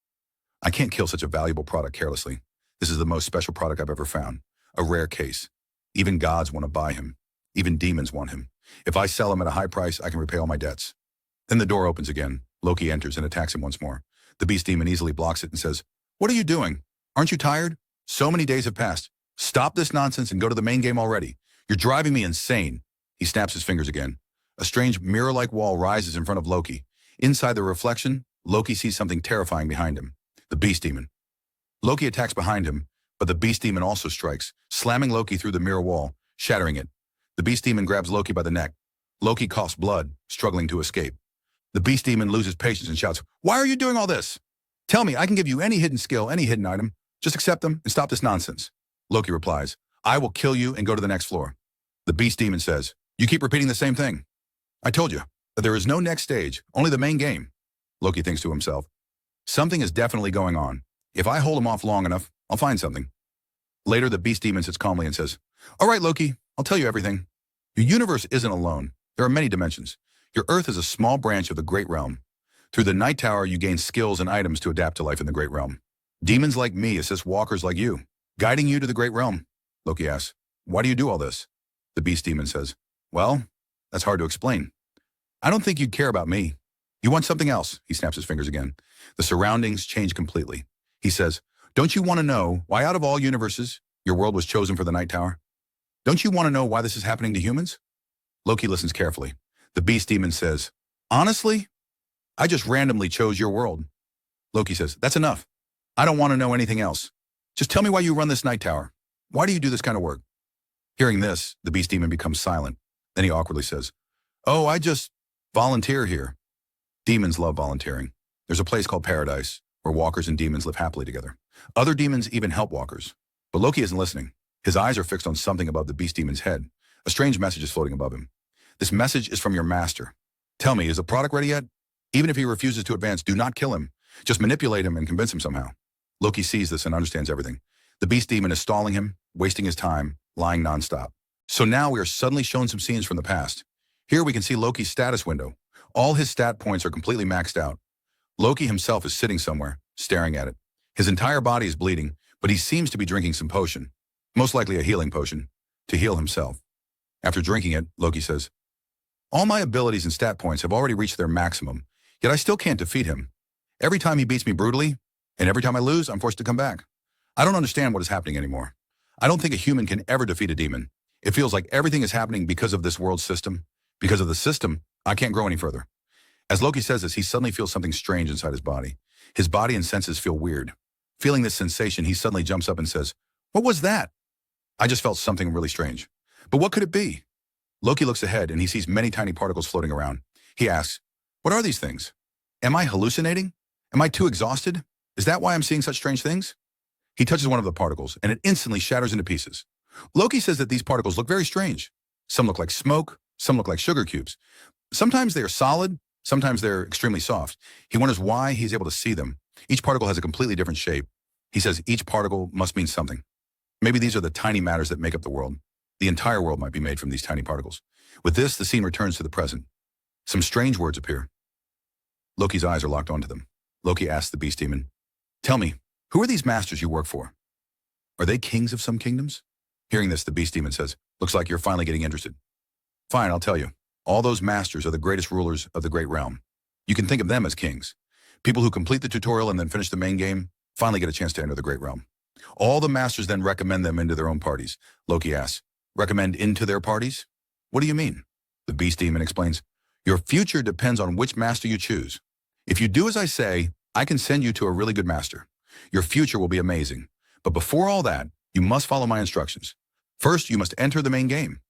I can't kill such a valuable product carelessly. This is the most special product I've ever found. A rare case. Even gods want to buy him. Even demons want him. If I sell him at a high price, I can repay all my debts. Then the door opens again. Loki enters and attacks him once more. The beast demon easily blocks it and says, what are you doing? Aren't you tired? So many days have passed. Stop this nonsense and go to the main game already. You're driving me insane. He snaps his fingers again. A strange mirror-like wall rises in front of Loki. Inside the reflection, Loki sees something terrifying behind him. The beast demon. Loki attacks behind him, but the beast demon also strikes, slamming Loki through the mirror wall, shattering it. The beast demon grabs Loki by the neck. Loki coughs blood, struggling to escape. The beast demon loses patience and shouts, why are you doing all this? Tell me, I can give you any hidden skill, any hidden item. Just accept them and stop this nonsense. Loki replies, I will kill you and go to the next floor. The beast demon says, you keep repeating the same thing. I told you that there is no next stage, only the main game. Loki thinks to himself, something is definitely going on. If I hold him off long enough, I'll find something. Later, the beast demon sits calmly and says, all right, Loki, I'll tell you everything. Your universe isn't alone. There are many dimensions. Your Earth is a small branch of the Great Realm. Through the Night Tower, you gain skills and items to adapt to life in the Great Realm. Demons like me assist walkers like you, guiding you to the Great Realm. Loki asks, why do you do all this? The beast demon says, well, that's hard to explain. I don't think you'd care about me. You want something else? He snaps his fingers again. The surroundings change completely. He says, don't you want to know why out of all universes, your world was chosen for the Night Tower? Don't you want to know why this is happening to humans? Loki listens carefully. The beast demon says, honestly, I just randomly chose your world. Loki says, that's enough. I don't want to know anything else. Just tell me why you run this Night Tower. Why do you do this kind of work? Hearing this, the beast demon becomes silent. Then he awkwardly says, oh, I just volunteer here. Demons love volunteering. There's a place called Paradise where walkers and demons live happily together. Other demons even help walkers. But Loki isn't listening. His eyes are fixed on something above the beast demon's head. A strange message is floating above him. This message is from your master. Tell me, is the product ready yet? Even if he refuses to advance, do not kill him. Just manipulate him and convince him somehow. Loki sees this and understands everything. The beast demon is stalling him, wasting his time, lying nonstop. So now we are suddenly shown some scenes from the past. Here we can see Loki's status window. All his stat points are completely maxed out. Loki himself is sitting somewhere, staring at it. His entire body is bleeding, but he seems to be drinking some potion, most likely a healing potion, to heal himself. After drinking it, Loki says, all my abilities and stat points have already reached their maximum, yet I still can't defeat him. Every time he beats me brutally, and every time I lose, I'm forced to come back. I don't understand what is happening anymore. I don't think a human can ever defeat a demon. It feels like everything is happening because of this world system. Because of the system, I can't grow any further. As Loki says this, he suddenly feels something strange inside his body. His body and senses feel weird. Feeling this sensation, he suddenly jumps up and says, what was that? I just felt something really strange. But what could it be? Loki looks ahead and he sees many tiny particles floating around. He asks, what are these things? Am I hallucinating? Am I too exhausted? Is that why I'm seeing such strange things? He touches one of the particles and it instantly shatters into pieces. Loki says that these particles look very strange. Some look like smoke, some look like sugar cubes. Sometimes they are solid, Sometimes they're extremely soft. He wonders why he's able to see them. Each particle has a completely different shape. He says each particle must mean something. Maybe these are the tiny matters that make up the world. The entire world might be made from these tiny particles. With this, the scene returns to the present. Some strange words appear. Loki's eyes are locked onto them. Loki asks the beast demon, "Tell me, who are these masters you work for? Are they kings of some kingdoms?" Hearing this, the beast demon says, "Looks like you're finally getting interested. Fine, I'll tell you. All those masters are the greatest rulers of the great realm. You can think of them as kings. People who complete the tutorial and then finish the main game finally get a chance to enter the great realm. All the masters then recommend them into their own parties." Loki asks, "Recommend into their parties? What do you mean?" The beast demon explains, "Your future depends on which master you choose. If you do as I say, I can send you to a really good master. Your future will be amazing. But before all that, you must follow my instructions. First, you must enter the main game."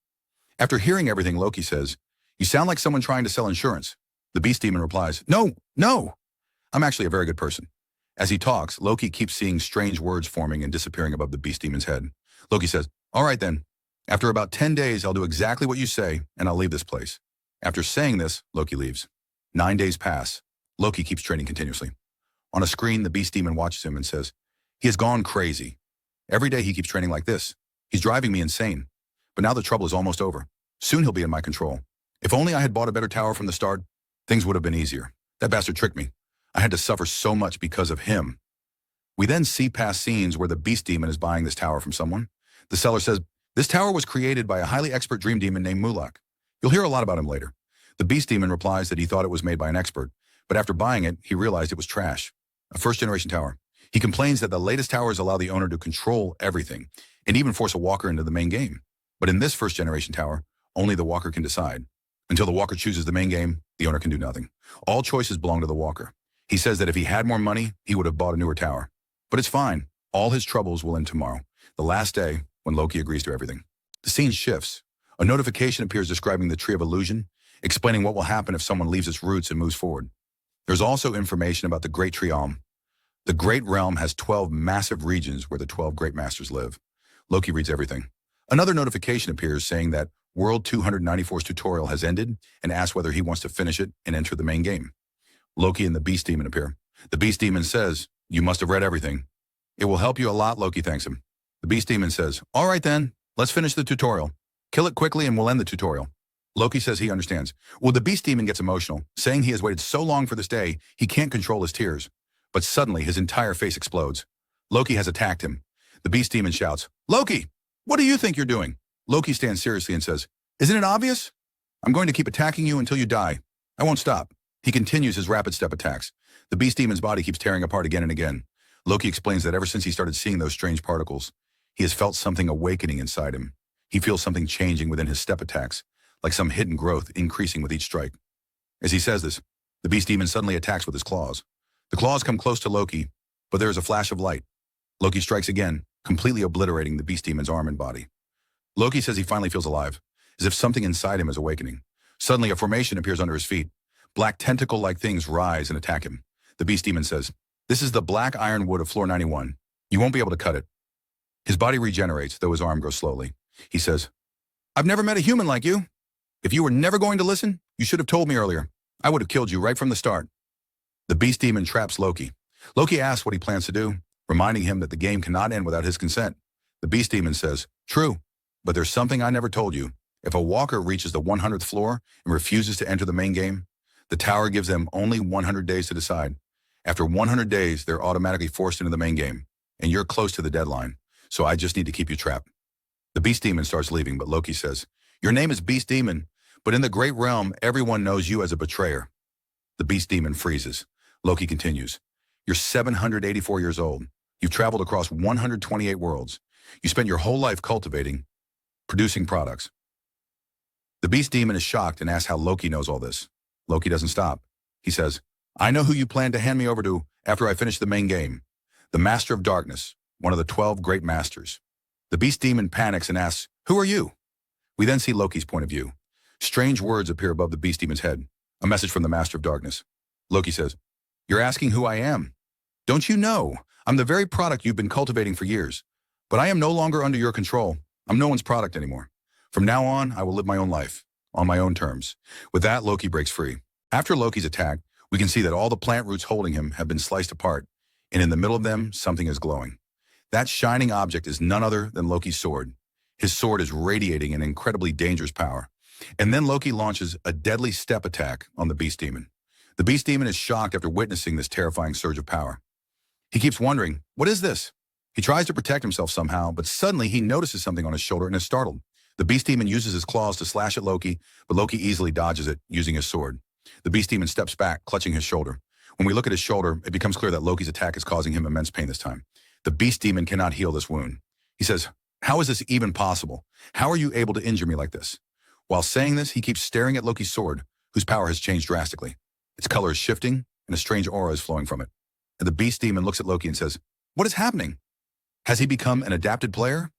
After hearing everything, Loki says, "You sound like someone trying to sell insurance." The beast demon replies, "No, no. I'm actually a very good person." As he talks, Loki keeps seeing strange words forming and disappearing above the beast demon's head. Loki says, "All right then. After about 10 days, I'll do exactly what you say, and I'll leave this place." After saying this, Loki leaves. 9 days pass. Loki keeps training continuously. On a screen, the beast demon watches him and says, "He has gone crazy. Every day he keeps training like this. He's driving me insane. But now the trouble is almost over. Soon he'll be in my control. If only I had bought a better tower from the start, things would have been easier. That bastard tricked me. I had to suffer so much because of him." We then see past scenes where the beast demon is buying this tower from someone. The seller says, "This tower was created by a highly expert dream demon named Mulak. You'll hear a lot about him later." The beast demon replies that he thought it was made by an expert, but after buying it, he realized it was trash. A first-generation tower. He complains that the latest towers allow the owner to control everything, and even force a walker into the main game. But in this first-generation tower, only the walker can decide. Until the walker chooses the main game, the owner can do nothing. All choices belong to the walker. He says that if he had more money, he would have bought a newer tower. But it's fine. All his troubles will end tomorrow, the last day when Loki agrees to everything. The scene shifts. A notification appears describing the Tree of Illusion, explaining what will happen if someone leaves its roots and moves forward. There's also information about the Great Tree Realm. The Great Realm has 12 massive regions where the 12 great masters live. Loki reads everything. Another notification appears saying that World 294's tutorial has ended and asks whether he wants to finish it and enter the main game. Loki and the beast demon appear. The beast demon says, "You must have read everything. It will help you a lot," Loki thanks him. The beast demon says, "All right then, let's finish the tutorial. Kill it quickly and we'll end the tutorial." Loki says he understands. Well, the beast demon gets emotional, saying he has waited so long for this day, he can't control his tears. But suddenly, his entire face explodes. Loki has attacked him. The beast demon shouts, "Loki, what do you think you're doing?" Loki stands seriously and says, "Isn't it obvious? I'm going to keep attacking you until you die. I won't stop." He continues his rapid step attacks. The beast demon's body keeps tearing apart again and again. Loki explains that ever since he started seeing those strange particles, he has felt something awakening inside him. He feels something changing within his step attacks, like some hidden growth increasing with each strike. As he says this, the beast demon suddenly attacks with his claws. The claws come close to Loki, but there is a flash of light. Loki strikes again, completely obliterating the beast demon's arm and body. Loki says he finally feels alive, as if something inside him is awakening. Suddenly, a formation appears under his feet. Black tentacle-like things rise and attack him. The beast demon says, "This is the black iron wood of floor 91. You won't be able to cut it." His body regenerates, though his arm grows slowly. He says, "I've never met a human like you. If you were never going to listen, you should have told me earlier. I would have killed you right from the start." The beast demon traps Loki. Loki asks what he plans to do, reminding him that the game cannot end without his consent. The beast demon says, "True, but there's something I never told you. If a walker reaches the 100th floor and refuses to enter the main game, the tower gives them only 100 days to decide. After 100 days, they're automatically forced into the main game, and you're close to the deadline, so I just need to keep you trapped." The beast demon starts leaving, but Loki says, "Your name is Beast Demon, but in the great realm, everyone knows you as a betrayer." The beast demon freezes. Loki continues, "You're 784 years old. You've traveled across 128 worlds. You spent your whole life cultivating, producing products." The beast demon is shocked and asks how Loki knows all this. Loki doesn't stop. He says, "I know who you plan to hand me over to after I finish the main game. The Master of Darkness, one of the 12 great masters." The beast demon panics and asks, "Who are you?" We then see Loki's point of view. Strange words appear above the beast demon's head. A message from the Master of Darkness. Loki says, "You're asking who I am. Don't you know? I'm the very product you've been cultivating for years. But I am no longer under your control. I'm no one's product anymore. From now on, I will live my own life, on my own terms." With that, Loki breaks free. After Loki's attack, we can see that all the plant roots holding him have been sliced apart, and in the middle of them, something is glowing. That shining object is none other than Loki's sword. His sword is radiating an incredibly dangerous power. And then Loki launches a deadly step attack on the beast demon. The beast demon is shocked after witnessing this terrifying surge of power. He keeps wondering, what is this? He tries to protect himself somehow, but suddenly he notices something on his shoulder and is startled. The beast demon uses his claws to slash at Loki, but Loki easily dodges it using his sword. The beast demon steps back, clutching his shoulder. When we look at his shoulder, it becomes clear that Loki's attack is causing him immense pain this time. The beast demon cannot heal this wound. He says, "How is this even possible? How are you able to injure me like this?" While saying this, he keeps staring at Loki's sword, whose power has changed drastically. Its color is shifting, and a strange aura is flowing from it. And the beast demon looks at Loki and says, "What is happening? Has he become an adapted player?"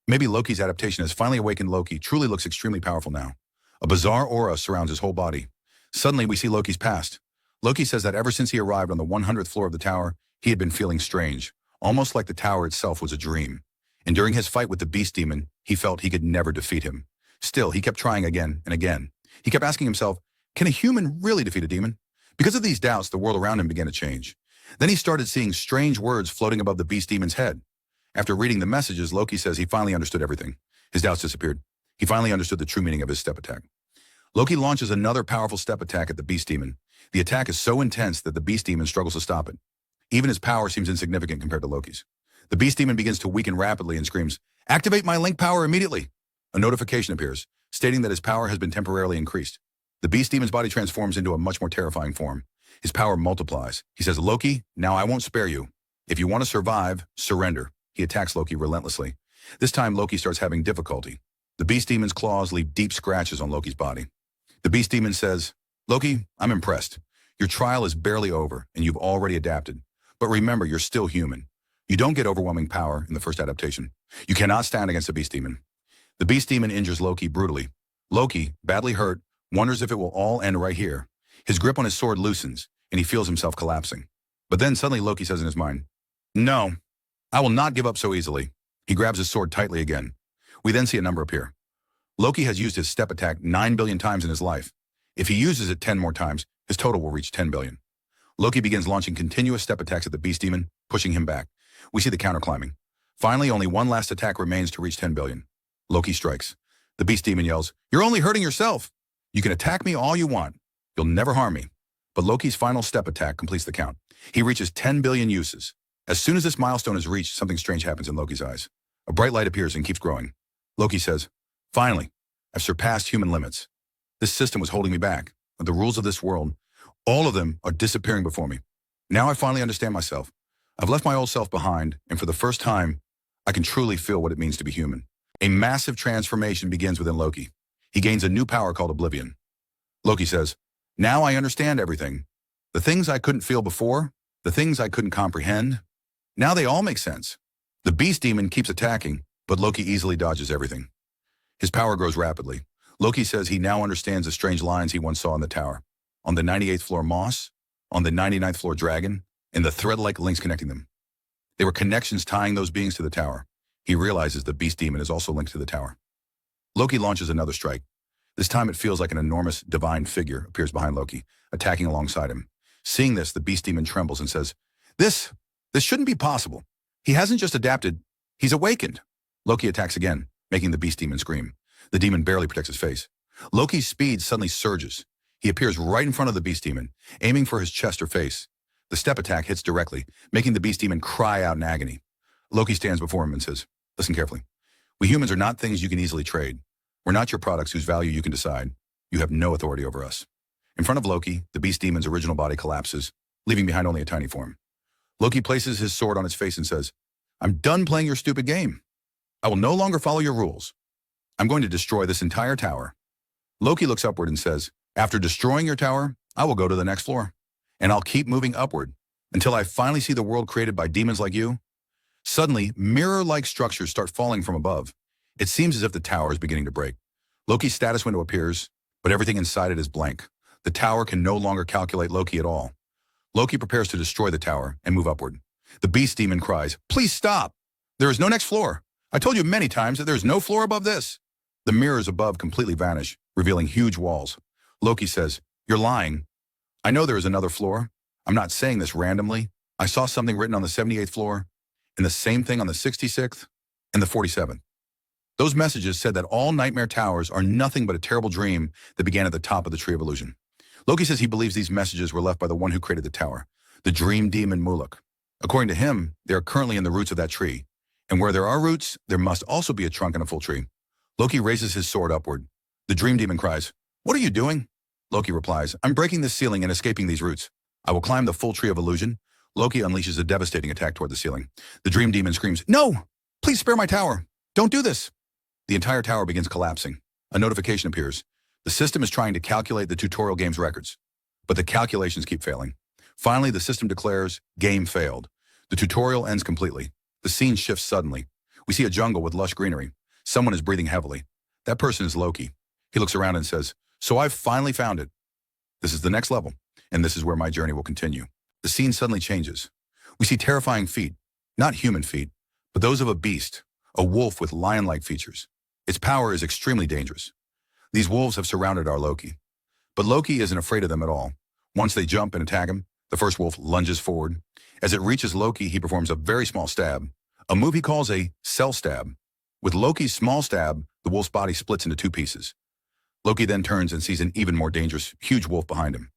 Maybe Loki's adaptation has finally awakened. Loki truly looks extremely powerful now. A bizarre aura surrounds his whole body. Suddenly, we see Loki's past. Loki says that ever since he arrived on the 100th floor of the tower, he had been feeling strange, almost like the tower itself was a dream. And during his fight with the beast demon, he felt he could never defeat him. Still, he kept trying again and again. He kept asking himself, can a human really defeat a demon? Because of these doubts, the world around him began to change. Then he started seeing strange words floating above the beast demon's head. After reading the messages, Loki says he finally understood everything. His doubts disappeared. He finally understood the true meaning of his step attack. Loki launches another powerful step attack at the beast demon. The attack is so intense that the beast demon struggles to stop it. Even his power seems insignificant compared to Loki's. The beast demon begins to weaken rapidly and screams, "Activate my link power immediately!" A notification appears, stating that his power has been temporarily increased. The beast demon's body transforms into a much more terrifying form. His power multiplies. He says, "Loki, now I won't spare you. If you want to survive, surrender." He attacks Loki relentlessly. This time, Loki starts having difficulty. The beast demon's claws leave deep scratches on Loki's body. The beast demon says, "Loki, I'm impressed. Your trial is barely over, and you've already adapted. But remember, you're still human. You don't get overwhelming power in the first adaptation. You cannot stand against the beast demon." The beast demon injures Loki brutally. Loki, badly hurt, wonders if it will all end right here. His grip on his sword loosens, and he feels himself collapsing. But then suddenly Loki says in his mind, "No, I will not give up so easily." He grabs his sword tightly again. We then see a number appear. Loki has used his step attack 9 billion times in his life. If he uses it 10 more times, his total will reach 10 billion. Loki begins launching continuous step attacks at the beast demon, pushing him back. We see the counter climbing. Finally, only one last attack remains to reach 10 billion. Loki strikes. The beast demon yells, "You're only hurting yourself. You can attack me all you want. You'll never harm me." But Loki's final step attack completes the count. He reaches 10 billion uses. As soon as this milestone is reached, something strange happens in Loki's eyes. A bright light appears and keeps growing. Loki says, "Finally, I've surpassed human limits. This system was holding me back, but the rules of this world, all of them are disappearing before me. Now I finally understand myself. I've left my old self behind, and for the first time, I can truly feel what it means to be human." A massive transformation begins within Loki. He gains a new power called Oblivion. Loki says, "Now I understand everything. The things I couldn't feel before, the things I couldn't comprehend, now they all make sense." The beast demon keeps attacking, but Loki easily dodges everything. His power grows rapidly. Loki says he now understands the strange lines he once saw in the tower. On the 98th floor moss, on the 99th floor dragon, and the thread-like links connecting them. They were connections tying those beings to the tower. He realizes the beast demon is also linked to the tower. Loki launches another strike. This time it feels like an enormous divine figure appears behind Loki, attacking alongside him. Seeing this, the beast demon trembles and says, This shouldn't be possible. He hasn't just adapted, he's awakened." Loki attacks again, making the beast demon scream. The demon barely protects his face. Loki's speed suddenly surges. He appears right in front of the beast demon, aiming for his chest or face. The step attack hits directly, making the beast demon cry out in agony. Loki stands before him and says, "Listen carefully. We humans are not things you can easily trade. We're not your products whose value you can decide. You have no authority over us." In front of Loki, the beast demon's original body collapses, leaving behind only a tiny form. Loki places his sword on its face and says, "I'm done playing your stupid game. I will no longer follow your rules. I'm going to destroy this entire tower." Loki looks upward and says, "After destroying your tower, I will go to the next floor, and I'll keep moving upward until I finally see the world created by demons like you." Suddenly, mirror-like structures start falling from above. It seems as if the tower is beginning to break. Loki's status window appears, but everything inside it is blank. The tower can no longer calculate Loki at all. Loki prepares to destroy the tower and move upward. The beast demon cries, "Please stop! There is no next floor. I told you many times that there is no floor above this." The mirrors above completely vanish, revealing huge walls. Loki says, "You're lying. I know there is another floor. I'm not saying this randomly. I saw something written on the 78th floor, and the same thing on the 66th and the 47th. Those messages said that all nightmare towers are nothing but a terrible dream that began at the top of the Tree of Illusion. Loki says he believes these messages were left by the one who created the tower, the dream demon Muluk. According to him, they are currently in the roots of that tree. And where there are roots, there must also be a trunk and a full tree. Loki raises his sword upward. The dream demon cries, "What are you doing?" Loki replies, "I'm breaking this ceiling and escaping these roots. I will climb the full Tree of Illusion." Loki unleashes a devastating attack toward the ceiling. The dream demon screams, "No! Please spare my tower! Don't do this!" The entire tower begins collapsing. A notification appears. The system is trying to calculate the tutorial game's records, but the calculations keep failing. Finally, the system declares, "Game failed." The tutorial ends completely. The scene shifts suddenly. We see a jungle with lush greenery. Someone is breathing heavily. That person is Loki. He looks around and says, "So I've finally found it. This is the next level, and this is where my journey will continue." The scene suddenly changes. We see terrifying feet, not human feet, but those of a beast, a wolf with lion-like features. Its power is extremely dangerous. These wolves have surrounded our Loki. But Loki isn't afraid of them at all. Once they jump and attack him, the first wolf lunges forward. As it reaches Loki, he performs a very small stab, a move he calls a cell stab. With Loki's small stab, the wolf's body splits into two pieces. Loki then turns and sees an even more dangerous, huge wolf behind him.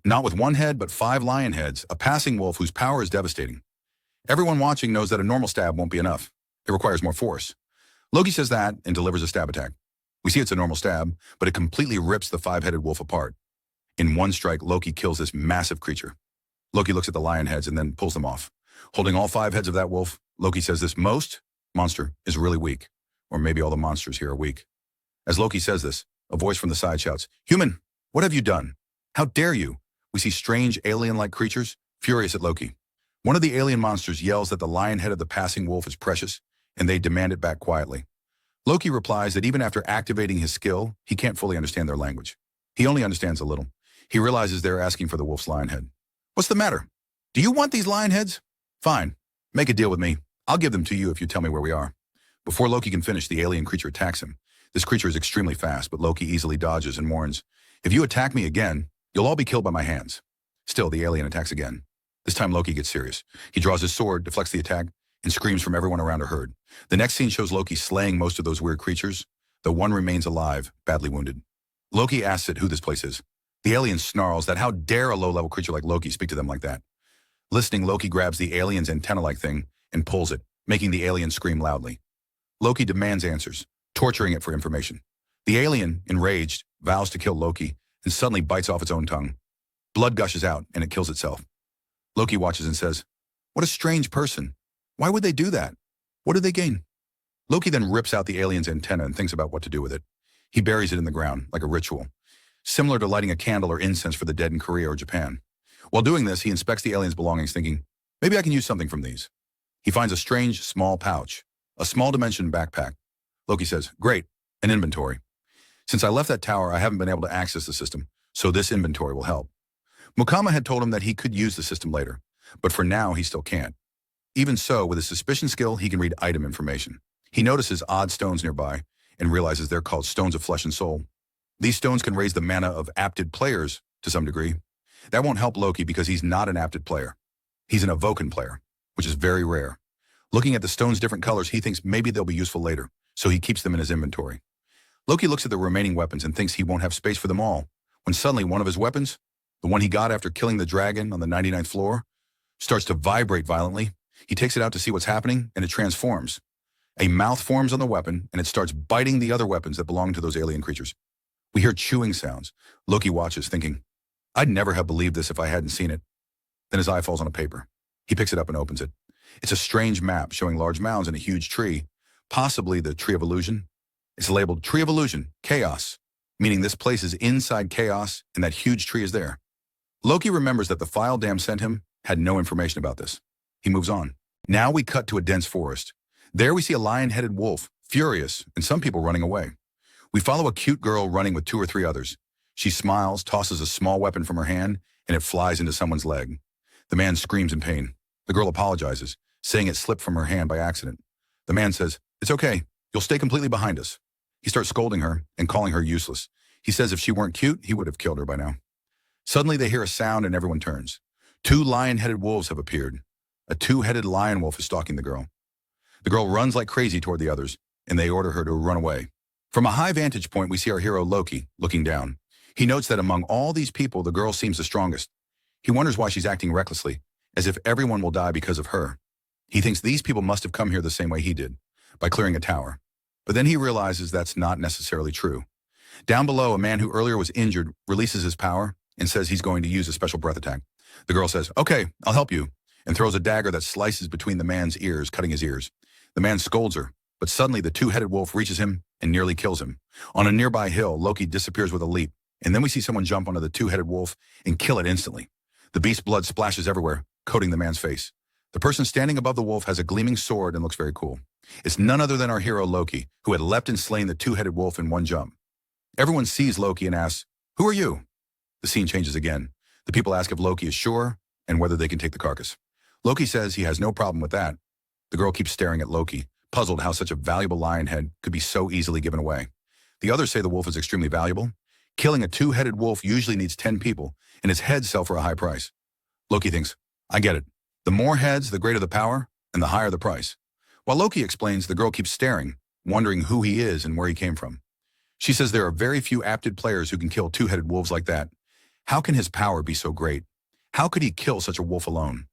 Not with one head, but 5 lion heads, a passing wolf whose power is devastating. Everyone watching knows that a normal stab won't be enough. It requires more force. Loki says that and delivers a stab attack. We see it's a normal stab, but it completely rips the 5-headed wolf apart. In one strike, Loki kills this massive creature. Loki looks at the lion heads and then pulls them off. Holding all 5 heads of that wolf, Loki says this monster is really weak. Or maybe all the monsters here are weak. As Loki says this, a voice from the side shouts, "Human, what have you done? How dare you?" We see strange alien-like creatures, furious at Loki. One of the alien monsters yells that the lion head of the passing wolf is precious, and they demand it back quietly. Loki replies that even after activating his skill, he can't fully understand their language. He only understands a little. He realizes they're asking for the wolf's lion head. "What's the matter? Do you want these lion heads? Fine. Make a deal with me. I'll give them to you if you tell me where we are." Before Loki can finish, the alien creature attacks him. This creature is extremely fast, but Loki easily dodges and warns, "If you attack me again, you'll all be killed by my hands." Still, the alien attacks again. This time Loki gets serious. He draws his sword, deflects the attack, and screams from everyone around a herd. The next scene shows Loki slaying most of those weird creatures, though one remains alive, badly wounded. Loki asks it who this place is. The alien snarls that how dare a low-level creature like Loki speak to them like that. Listening, Loki grabs the alien's antenna-like thing and pulls it, making the alien scream loudly. Loki demands answers, torturing it for information. The alien, enraged, vows to kill Loki and suddenly bites off its own tongue. Blood gushes out and it kills itself. Loki watches and says, "What a strange person. Why would they do that? What do they gain?" Loki then rips out the alien's antenna and thinks about what to do with it. He buries it in the ground, like a ritual, similar to lighting a candle or incense for the dead in Korea or Japan. While doing this, he inspects the alien's belongings, thinking, "Maybe I can use something from these." He finds a strange, small pouch, a small-dimension backpack. Loki says, "Great, an inventory. Since I left that tower, I haven't been able to access the system, so this inventory will help." Mukama had told him that he could use the system later, but for now, he still can't. Even so, with his suspicion skill, he can read item information. He notices odd stones nearby and realizes they're called stones of flesh and soul. These stones can raise the mana of apted players to some degree. That won't help Loki because he's not an apted player. He's an evoken player, which is very rare. Looking at the stones' different colors, he thinks maybe they'll be useful later, so he keeps them in his inventory. Loki looks at the remaining weapons and thinks he won't have space for them all, when suddenly one of his weapons, the one he got after killing the dragon on the 99th floor, starts to vibrate violently. He takes it out to see what's happening, and it transforms. A mouth forms on the weapon, and it starts biting the other weapons that belong to those alien creatures. We hear chewing sounds. Loki watches, thinking, "I'd never have believed this if I hadn't seen it." Then his eye falls on a paper. He picks it up and opens it. It's a strange map showing large mounds and a huge tree, possibly the Tree of Illusion. It's labeled Tree of Illusion, Chaos, meaning this place is inside chaos and that huge tree is there. Loki remembers that the file Dam sent him had no information about this. He moves on. Now we cut to a dense forest. There we see a lion-headed wolf, furious, and some people running away. We follow a cute girl running with 2 or 3 others. She smiles, tosses a small weapon from her hand, and it flies into someone's leg. The man screams in pain. The girl apologizes, saying it slipped from her hand by accident. The man says, "It's okay. You'll stay completely behind us." He starts scolding her and calling her useless. He says if she weren't cute, he would have killed her by now. Suddenly they hear a sound and everyone turns. Two lion-headed wolves have appeared. A two-headed lion wolf is stalking the girl. The girl runs like crazy toward the others, and they order her to run away. From a high vantage point, we see our hero Loki looking down. He notes that among all these people, the girl seems the strongest. He wonders why she's acting recklessly, as if everyone will die because of her. He thinks these people must have come here the same way he did, by clearing a tower. But then he realizes that's not necessarily true. Down below, a man who earlier was injured releases his power and says he's going to use a special breath attack. The girl says, "Okay, I'll help you," and throws a dagger that slices between the man's ears, cutting his ears. The man scolds her, but suddenly the two-headed wolf reaches him and nearly kills him. On a nearby hill, Loki disappears with a leap, and then we see someone jump onto the two-headed wolf and kill it instantly. The beast's blood splashes everywhere, coating the man's face. The person standing above the wolf has a gleaming sword and looks very cool. It's none other than our hero Loki, who had leapt and slain the two-headed wolf in one jump. Everyone sees Loki and asks, "Who are you?" The scene changes again. The people ask if Loki is sure and whether they can take the carcass. Loki says he has no problem with that. The girl keeps staring at Loki, puzzled how such a valuable lion head could be so easily given away. The others say the wolf is extremely valuable. Killing a two-headed wolf usually needs 10 people, and its heads sell for a high price. Loki thinks, "I get it. The more heads, the greater the power, and the higher the price." While Loki explains, the girl keeps staring, wondering who he is and where he came from. She says there are very few apted players who can kill two-headed wolves like that. How can his power be so great? How could he kill such a wolf alone?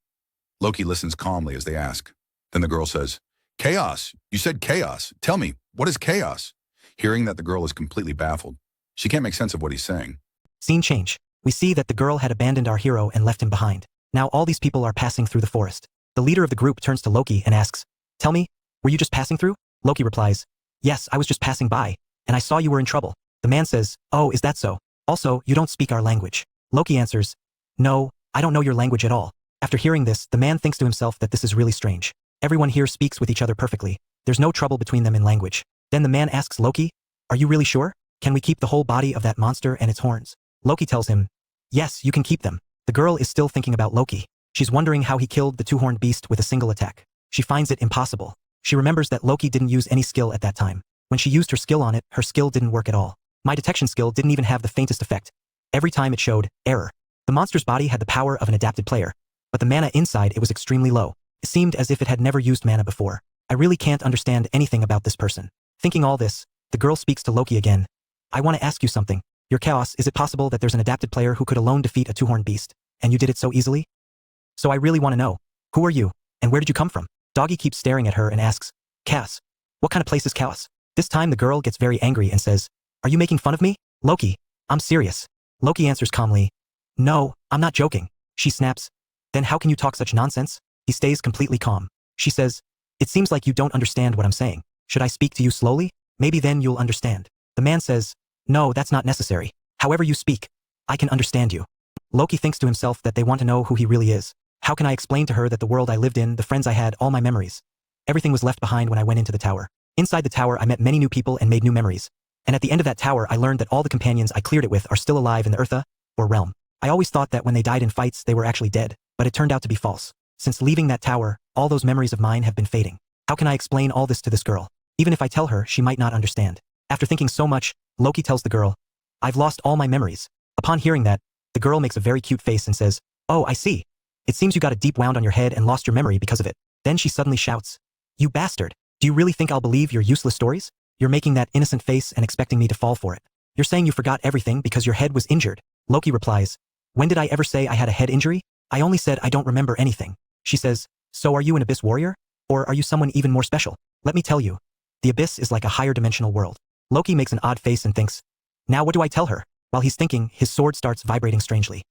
Loki listens calmly as they ask. Then the girl says, "Chaos. You said chaos. Tell me, what is chaos?" Hearing that the girl is completely baffled. She can't make sense of what he's saying. Scene change. We see that the girl had abandoned our hero and left him behind. Now all these people are passing through the forest. The leader of the group turns to Loki and asks, "Tell me, were you just passing through?" Loki replies, "Yes, I was just passing by, and I saw you were in trouble." The man says, "Oh, is that so? Also, you don't speak our language." Loki answers, "No, I don't know your language at all." After hearing this, the man thinks to himself that this is really strange. Everyone here speaks with each other perfectly. There's no trouble between them in language. Then the man asks Loki, "Are you really sure? Can we keep the whole body of that monster and its horns?" Loki tells him, "Yes, you can keep them." The girl is still thinking about Loki. She's wondering how he killed the two-horned beast with a single attack. She finds it impossible. She remembers that Loki didn't use any skill at that time. When she used her skill on it, her skill didn't work at all. My detection skill didn't even have the faintest effect. Every time it showed error. The monster's body had the power of an adapted player, but the mana inside it was extremely low. It seemed as if it had never used mana before. I really can't understand anything about this person. Thinking all this, the girl speaks to Loki again. "I want to ask you something. Your chaos, is it possible that there's an adapted player who could alone defeat a two-horned beast, and you did it so easily? So I really want to know, who are you, and where did you come from?" Doggy keeps staring at her and asks, "Chaos? What kind of place is chaos?" This time the girl gets very angry and says, "Are you making fun of me? Loki, I'm serious." Loki answers calmly, "No, I'm not joking." She snaps, "Then how can you talk such nonsense?" He stays completely calm. She says, "It seems like you don't understand what I'm saying. Should I speak to you slowly? Maybe then you'll understand." The man says, "No, that's not necessary. However you speak, I can understand you." Loki thinks to himself that they want to know who he really is. How can I explain to her that the world I lived in, the friends I had, all my memories? Everything was left behind when I went into the tower. Inside the tower I met many new people and made new memories. And at the end of that tower I learned that all the companions I cleared it with are still alive in the Eartha, or realm. I always thought that when they died in fights they were actually dead, but it turned out to be false. Since leaving that tower, all those memories of mine have been fading. How can I explain all this to this girl? Even if I tell her, she might not understand. After thinking so much, Loki tells the girl, "I've lost all my memories." Upon hearing that, the girl makes a very cute face and says, "Oh, I see. It seems you got a deep wound on your head and lost your memory because of it." Then she suddenly shouts, "You bastard! Do you really think I'll believe your useless stories? You're making that innocent face and expecting me to fall for it. You're saying you forgot everything because your head was injured." Loki replies, "When did I ever say I had a head injury? I only said I don't remember anything." She says, "So are you an abyss warrior? Or are you someone even more special? Let me tell you. The abyss is like a higher dimensional world." Loki makes an odd face and thinks, "Now what do I tell her?" While he's thinking, his sword starts vibrating strangely.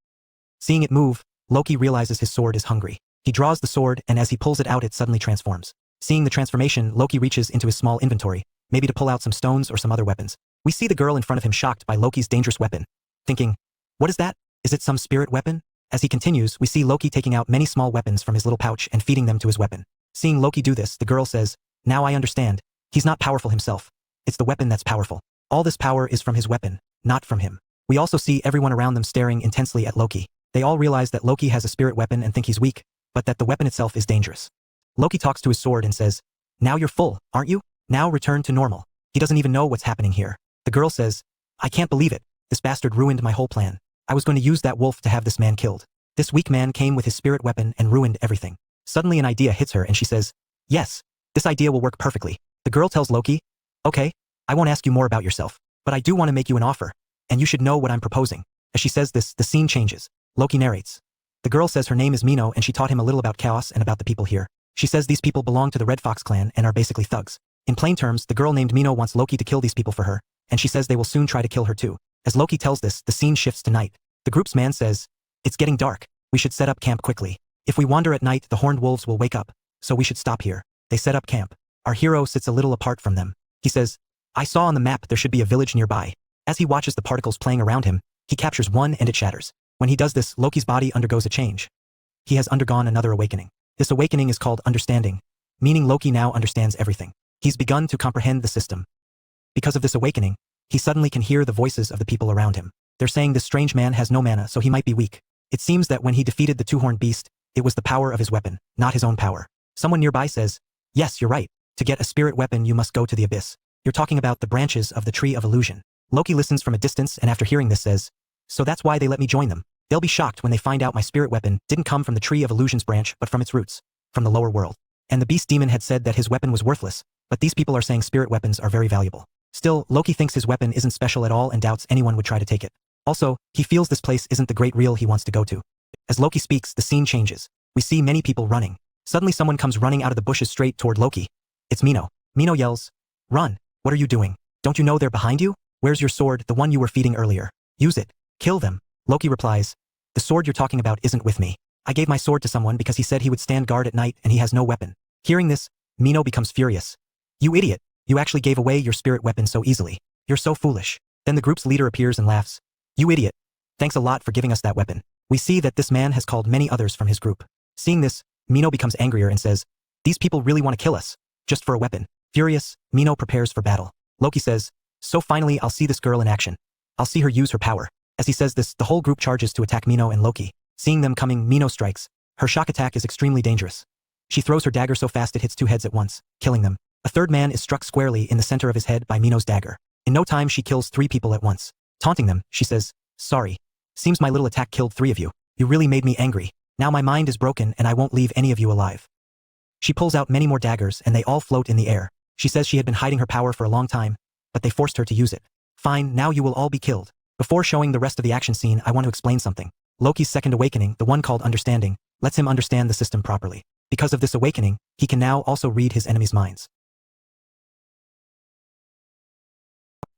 Seeing it move, Loki realizes his sword is hungry. He draws the sword, and as he pulls it out it suddenly transforms. Seeing the transformation, Loki reaches into his small inventory, maybe to pull out some stones or some other weapons. We see the girl in front of him shocked by Loki's dangerous weapon, thinking, "What is that? Is it some spirit weapon?" As he continues, we see Loki taking out many small weapons from his little pouch and feeding them to his weapon. Seeing Loki do this, the girl says, "Now I understand. He's not powerful himself. It's the weapon that's powerful. All this power is from his weapon, not from him." We also see everyone around them staring intensely at Loki. They all realize that Loki has a spirit weapon and think he's weak, but that the weapon itself is dangerous. Loki talks to his sword and says, "Now you're full, aren't you? Now return to normal." He doesn't even know what's happening here. The girl says, "I can't believe it. This bastard ruined my whole plan. I was going to use that wolf to have this man killed. This weak man came with his spirit weapon and ruined everything. Suddenly an idea hits her and she says, yes, this idea will work perfectly. The girl tells Loki, okay, I won't ask you more about yourself, but I do want to make you an offer, and you should know what I'm proposing. As she says this, the scene changes. Loki narrates. The girl says her name is Mino and she taught him a little about chaos and about the people here. She says these people belong to the Red Fox clan and are basically thugs. In plain terms, the girl named Mino wants Loki to kill these people for her, and she says they will soon try to kill her too. As Loki tells this, the scene shifts to night. The group's man says, it's getting dark. We should set up camp quickly. If we wander at night, the horned wolves will wake up, so we should stop here. They set up camp. Our hero sits a little apart from them. He says, I saw on the map there should be a village nearby. As he watches the particles playing around him, he captures one and it shatters. When he does this, Loki's body undergoes a change. He has undergone another awakening. This awakening is called understanding, meaning Loki now understands everything. He's begun to comprehend the system. Because of this awakening, he suddenly can hear the voices of the people around him. They're saying this strange man has no mana, so he might be weak. It seems that when he defeated the two-horned beast, it was the power of his weapon, not his own power. Someone nearby says, yes, you're right. To get a spirit weapon, you must go to the abyss. You're talking about the branches of the tree of illusion. Loki listens from a distance and after hearing this says, so that's why they let me join them. They'll be shocked when they find out my spirit weapon didn't come from the tree of illusions branch but from its roots, from the lower world. And the beast demon had said that his weapon was worthless, but these people are saying spirit weapons are very valuable. Still, Loki thinks his weapon isn't special at all and doubts anyone would try to take it. Also, he feels this place isn't the great real he wants to go to. As Loki speaks, the scene changes. We see many people running. Suddenly someone comes running out of the bushes straight toward Loki. It's Mino. Mino yells, run, what are you doing? Don't you know they're behind you? Where's your sword, the one you were feeding earlier? Use it. Kill them. Loki replies, the sword you're talking about isn't with me. I gave my sword to someone because he said he would stand guard at night and he has no weapon. Hearing this, Mino becomes furious. You idiot. You actually gave away your spirit weapon so easily. You're so foolish. Then the group's leader appears and laughs. You idiot. Thanks a lot for giving us that weapon. We see that this man has called many others from his group. Seeing this, Mino becomes angrier and says, these people really want to kill us, just for a weapon. Furious, Mino prepares for battle. Loki says, so finally I'll see this girl in action. I'll see her use her power. As he says this, the whole group charges to attack Mino and Loki. Seeing them coming, Mino strikes. Her shock attack is extremely dangerous. She throws her dagger so fast it hits two heads at once, killing them. A third man is struck squarely in the center of his head by Mino's dagger. In no time she kills 3 people at once. Taunting them, she says, sorry. Seems my little attack killed 3 of you. You really made me angry. Now my mind is broken and I won't leave any of you alive. She pulls out many more daggers and they all float in the air. She says she had been hiding her power for a long time, but they forced her to use it. Fine, now you will all be killed. Before showing the rest of the action scene, I want to explain something. Loki's second awakening, the one called understanding, lets him understand the system properly. Because of this awakening, he can now also read his enemies' minds.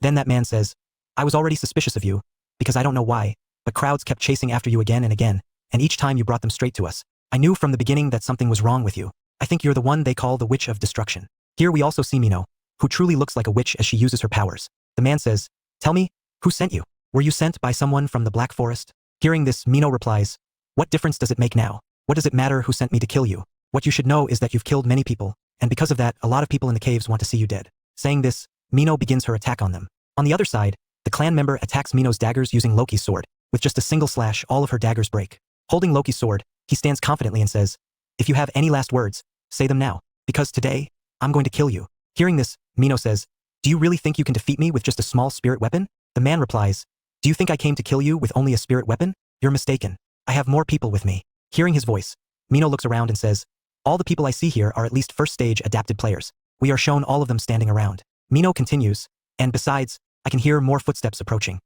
Then that man says, I was already suspicious of you, because I don't know why, but crowds kept chasing after you again, and each time you brought them straight to us. I knew from the beginning that something was wrong with you. I think you're the one they call the Witch of Destruction. Here we also see Mino, who truly looks like a witch as she uses her powers. The man says, tell me, who sent you? Were you sent by someone from the Black Forest? Hearing this, Mino replies, what difference does it make now? What does it matter who sent me to kill you? What you should know is that you've killed many people, and because of that, a lot of people in the caves want to see you dead. Saying this, Mino begins her attack on them. On the other side, the clan member attacks Mino's daggers using Loki's sword. With just a single slash, all of her daggers break. Holding Loki's sword, he stands confidently and says, if you have any last words, say them now, because today, I'm going to kill you. Hearing this, Mino says, do you really think you can defeat me with just a small spirit weapon? The man replies, do you think I came to kill you with only a spirit weapon? You're mistaken. I have more people with me. Hearing his voice, Mino looks around and says, all the people I see here are at least first stage adapted players. We are shown all of them standing around. Mino continues, and besides, I can hear more footsteps approaching.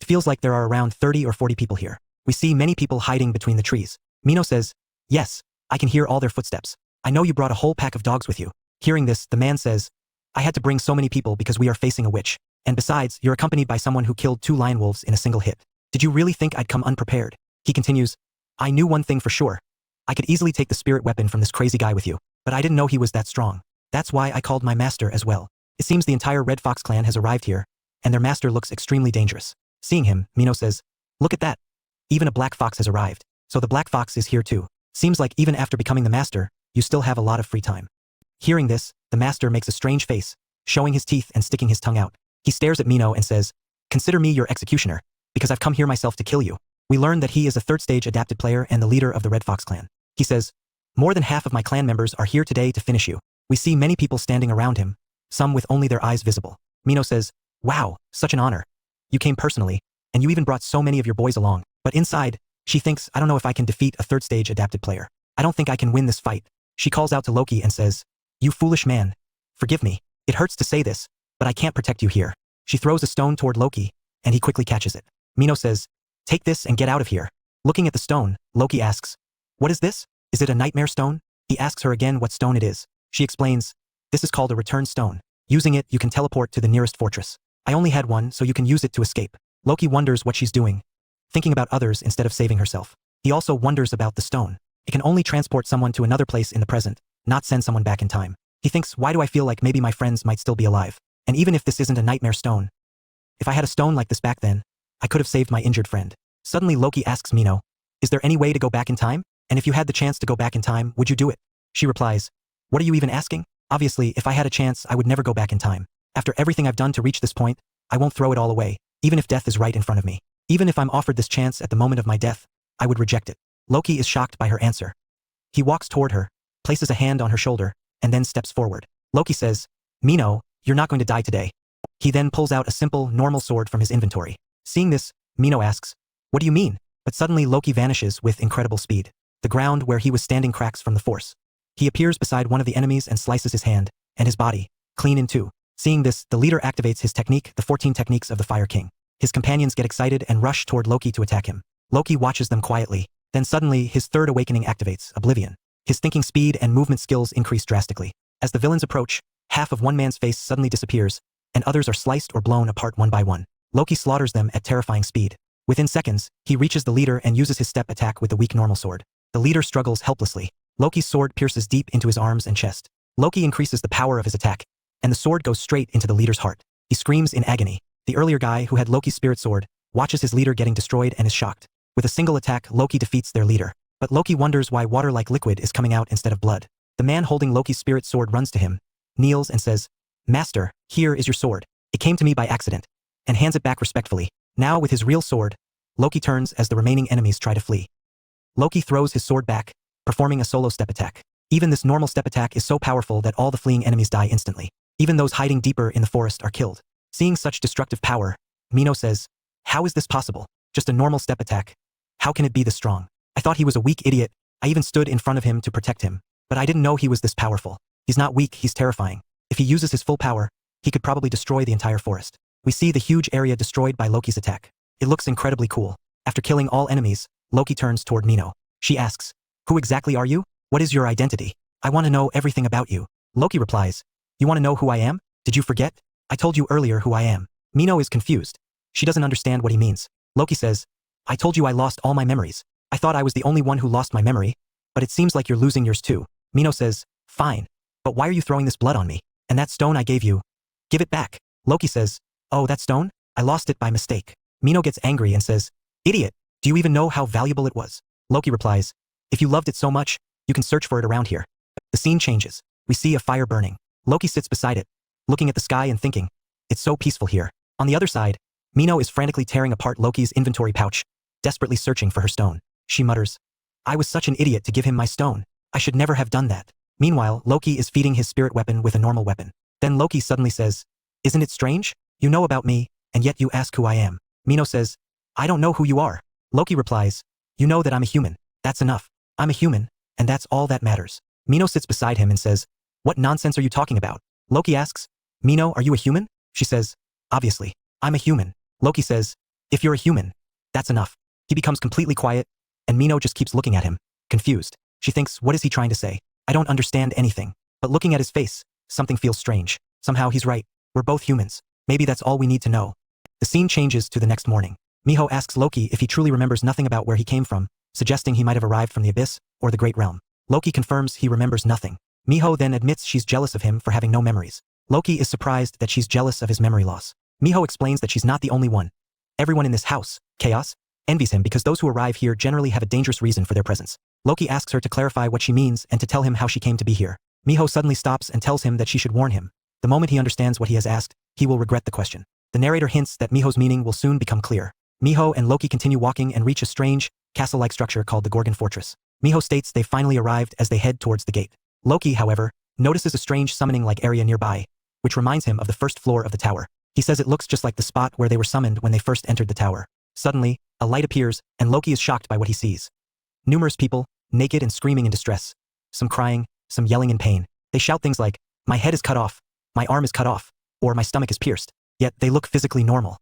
It feels like there are around 30 or 40 people here. We see many people hiding between the trees. Mino says, yes, I can hear all their footsteps. I know you brought a whole pack of dogs with you. Hearing this, the man says, I had to bring so many people because we are facing a witch. And besides, you're accompanied by someone who killed 2 lion wolves in a single hit. Did you really think I'd come unprepared? He continues, I knew one thing for sure. I could easily take the spirit weapon from this crazy guy with you, but I didn't know he was that strong. That's why I called my master as well. It seems the entire Red Fox clan has arrived here, and their master looks extremely dangerous. Seeing him, Mino says, look at that. Even a black fox has arrived. So the black fox is here too. Seems like even after becoming the master, you still have a lot of free time. Hearing this, the master makes a strange face, showing his teeth and sticking his tongue out. He stares at Mino and says, consider me your executioner, because I've come here myself to kill you. We learn that he is a 3rd stage adapted player and the leader of the Red Fox clan. He says, more than half of my clan members are here today to finish you. We see many people standing around him, some with only their eyes visible. Mino says, wow, such an honor. You came personally. And you even brought so many of your boys along. But inside, she thinks, I don't know if I can defeat a third stage adapted player. I don't think I can win this fight. She calls out to Loki and says, you foolish man. Forgive me. It hurts to say this, but I can't protect you here. She throws a stone toward Loki, and he quickly catches it. Mino says, take this and get out of here. Looking at the stone, Loki asks, what is this? Is it a nightmare stone? He asks her again what stone it is. She explains, this is called a return stone. Using it, you can teleport to the nearest fortress. I only had one, so you can use it to escape. Loki wonders what she's doing, thinking about others instead of saving herself. He also wonders about the stone. It can only transport someone to another place in the present, not send someone back in time. He thinks, why do I feel like maybe my friends might still be alive? And even if this isn't a nightmare stone, if I had a stone like this back then, I could have saved my injured friend. Suddenly Loki asks Mino, is there any way to go back in time? And if you had the chance to go back in time, would you do it? She replies, what are you even asking? Obviously, if I had a chance, I would never go back in time. After everything I've done to reach this point, I won't throw it all away, even if death is right in front of me. Even if I'm offered this chance at the moment of my death, I would reject it. Loki is shocked by her answer. He walks toward her, places a hand on her shoulder, and then steps forward. Loki says, Mino, you're not going to die today. He then pulls out a simple, normal sword from his inventory. Seeing this, Mino asks, what do you mean? But suddenly Loki vanishes with incredible speed. The ground where he was standing cracks from the force. He appears beside one of the enemies and slices his hand, and his body, clean in two. Seeing this, the leader activates his technique, the 14 techniques of the Fire King. His companions get excited and rush toward Loki to attack him. Loki watches them quietly. Then suddenly, his third awakening activates, Oblivion. His thinking speed and movement skills increase drastically. As the villains approach, half of one man's face suddenly disappears, and others are sliced or blown apart one by one. Loki slaughters them at terrifying speed. Within seconds, he reaches the leader and uses his step attack with the weak normal sword. The leader struggles helplessly. Loki's sword pierces deep into his arms and chest. Loki increases the power of his attack, and the sword goes straight into the leader's heart. He screams in agony. The earlier guy who had Loki's spirit sword watches his leader getting destroyed and is shocked. With a single attack, Loki defeats their leader. But Loki wonders why water-like liquid is coming out instead of blood. The man holding Loki's spirit sword runs to him, kneels and says, Master, here is your sword. It came to me by accident, and hands it back respectfully. Now with his real sword, Loki turns as the remaining enemies try to flee. Loki throws his sword back, performing a solo step attack. Even this normal step attack is so powerful that all the fleeing enemies die instantly. Even those hiding deeper in the forest are killed. Seeing such destructive power, Mino says, how is this possible? Just a normal step attack. How can it be this strong? I thought he was a weak idiot. I even stood in front of him to protect him. But I didn't know he was this powerful. He's not weak, he's terrifying. If he uses his full power, he could probably destroy the entire forest. We see the huge area destroyed by Loki's attack. It looks incredibly cool. After killing all enemies, Loki turns toward Mino. She asks, who exactly are you? What is your identity? I want to know everything about you. Loki replies, you want to know who I am? Did you forget? I told you earlier who I am. Mino is confused. She doesn't understand what he means. Loki says, I told you I lost all my memories. I thought I was the only one who lost my memory, but it seems like you're losing yours too. Mino says, fine, but why are you throwing this blood on me? And that stone I gave you, give it back. Loki says, oh, that stone? I lost it by mistake. Mino gets angry and says, idiot, do you even know how valuable it was? Loki replies, if you loved it so much, you can search for it around here. The scene changes. We see a fire burning. Loki sits beside it, looking at the sky and thinking, it's so peaceful here. On the other side, Mino is frantically tearing apart Loki's inventory pouch, desperately searching for her stone. She mutters, I was such an idiot to give him my stone. I should never have done that. Meanwhile, Loki is feeding his spirit weapon with a normal weapon. Then Loki suddenly says, isn't it strange? You know about me, and yet you ask who I am. Mino says, I don't know who you are. Loki replies, you know that I'm a human. That's enough. I'm a human, and that's all that matters. Mino sits beside him and says, what nonsense are you talking about? Loki asks, Mino, are you a human? She says, obviously, I'm a human. Loki says, if you're a human, that's enough. He becomes completely quiet, and Mino just keeps looking at him, confused. She thinks, what is he trying to say? I don't understand anything. But looking at his face, something feels strange. Somehow he's right. We're both humans. Maybe that's all we need to know. The scene changes to the next morning. Miho asks Loki if he truly remembers nothing about where he came from, suggesting he might have arrived from the abyss or the Great Realm. Loki confirms he remembers nothing. Miho then admits she's jealous of him for having no memories. Loki is surprised that she's jealous of his memory loss. Miho explains that she's not the only one. Everyone in this house, Chaos, envies him because those who arrive here generally have a dangerous reason for their presence. Loki asks her to clarify what she means and to tell him how she came to be here. Miho suddenly stops and tells him that she should warn him. The moment he understands what he has asked, he will regret the question. The narrator hints that Miho's meaning will soon become clear. Miho and Loki continue walking and reach a strange, castle-like structure called the Gorgon Fortress. Miho states they finally arrived as they head towards the gate. Loki, however, notices a strange summoning-like area nearby, which reminds him of the first floor of the tower. He says it looks just like the spot where they were summoned when they first entered the tower. Suddenly, a light appears, and Loki is shocked by what he sees. Numerous people, naked and screaming in distress. Some crying, some yelling in pain. They shout things like, "My head is cut off," "My arm is cut off," or "My stomach is pierced." Yet they look physically normal.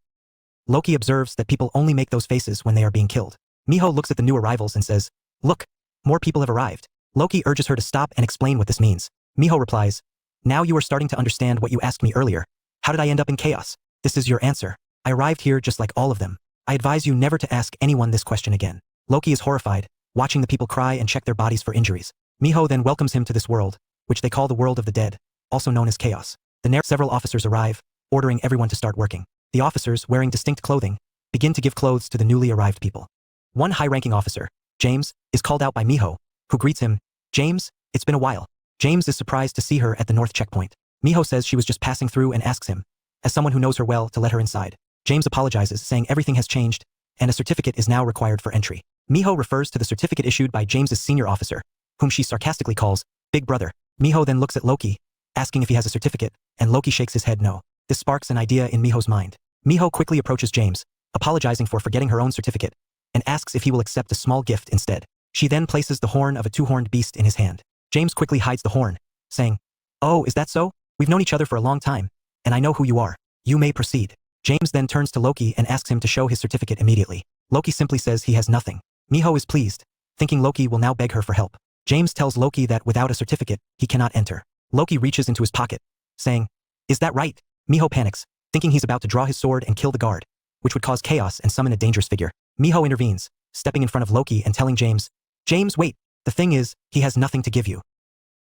Loki observes that people only make those faces when they are being killed. Miho looks at the new arrivals and says, "Look, more people have arrived." Loki urges her to stop and explain what this means. Miho replies, "Now you are starting to understand what you asked me earlier. How did I end up in chaos? This is your answer. I arrived here just like all of them. I advise you never to ask anyone this question again." Loki is horrified, watching the people cry and check their bodies for injuries. Miho then welcomes him to this world, which they call the world of the dead, also known as chaos. Several officers arrive, ordering everyone to start working. The officers, wearing distinct clothing, begin to give clothes to the newly arrived people. One high-ranking officer, James, is called out by Miho, who greets him. "James, it's been a while." James is surprised to see her at the north checkpoint. Miho says she was just passing through and asks him, as someone who knows her well, to let her inside. James apologizes, saying everything has changed, and a certificate is now required for entry. Miho refers to the certificate issued by James's senior officer, whom she sarcastically calls Big Brother. Miho then looks at Loki, asking if he has a certificate, and Loki shakes his head no. This sparks an idea in Miho's mind. Miho quickly approaches James, apologizing for forgetting her own certificate, and asks if he will accept a small gift instead. She then places the horn of a two-horned beast in his hand. James quickly hides the horn, saying, "Oh, is that so? We've known each other for a long time, and I know who you are. You may proceed." James then turns to Loki and asks him to show his certificate immediately. Loki simply says he has nothing. Miho is pleased, thinking Loki will now beg her for help. James tells Loki that without a certificate, he cannot enter. Loki reaches into his pocket, saying, "Is that right?" Miho panics, thinking he's about to draw his sword and kill the guard, which would cause chaos and summon a dangerous figure. Miho intervenes, stepping in front of Loki and telling James, "James, wait, the thing is, he has nothing to give you."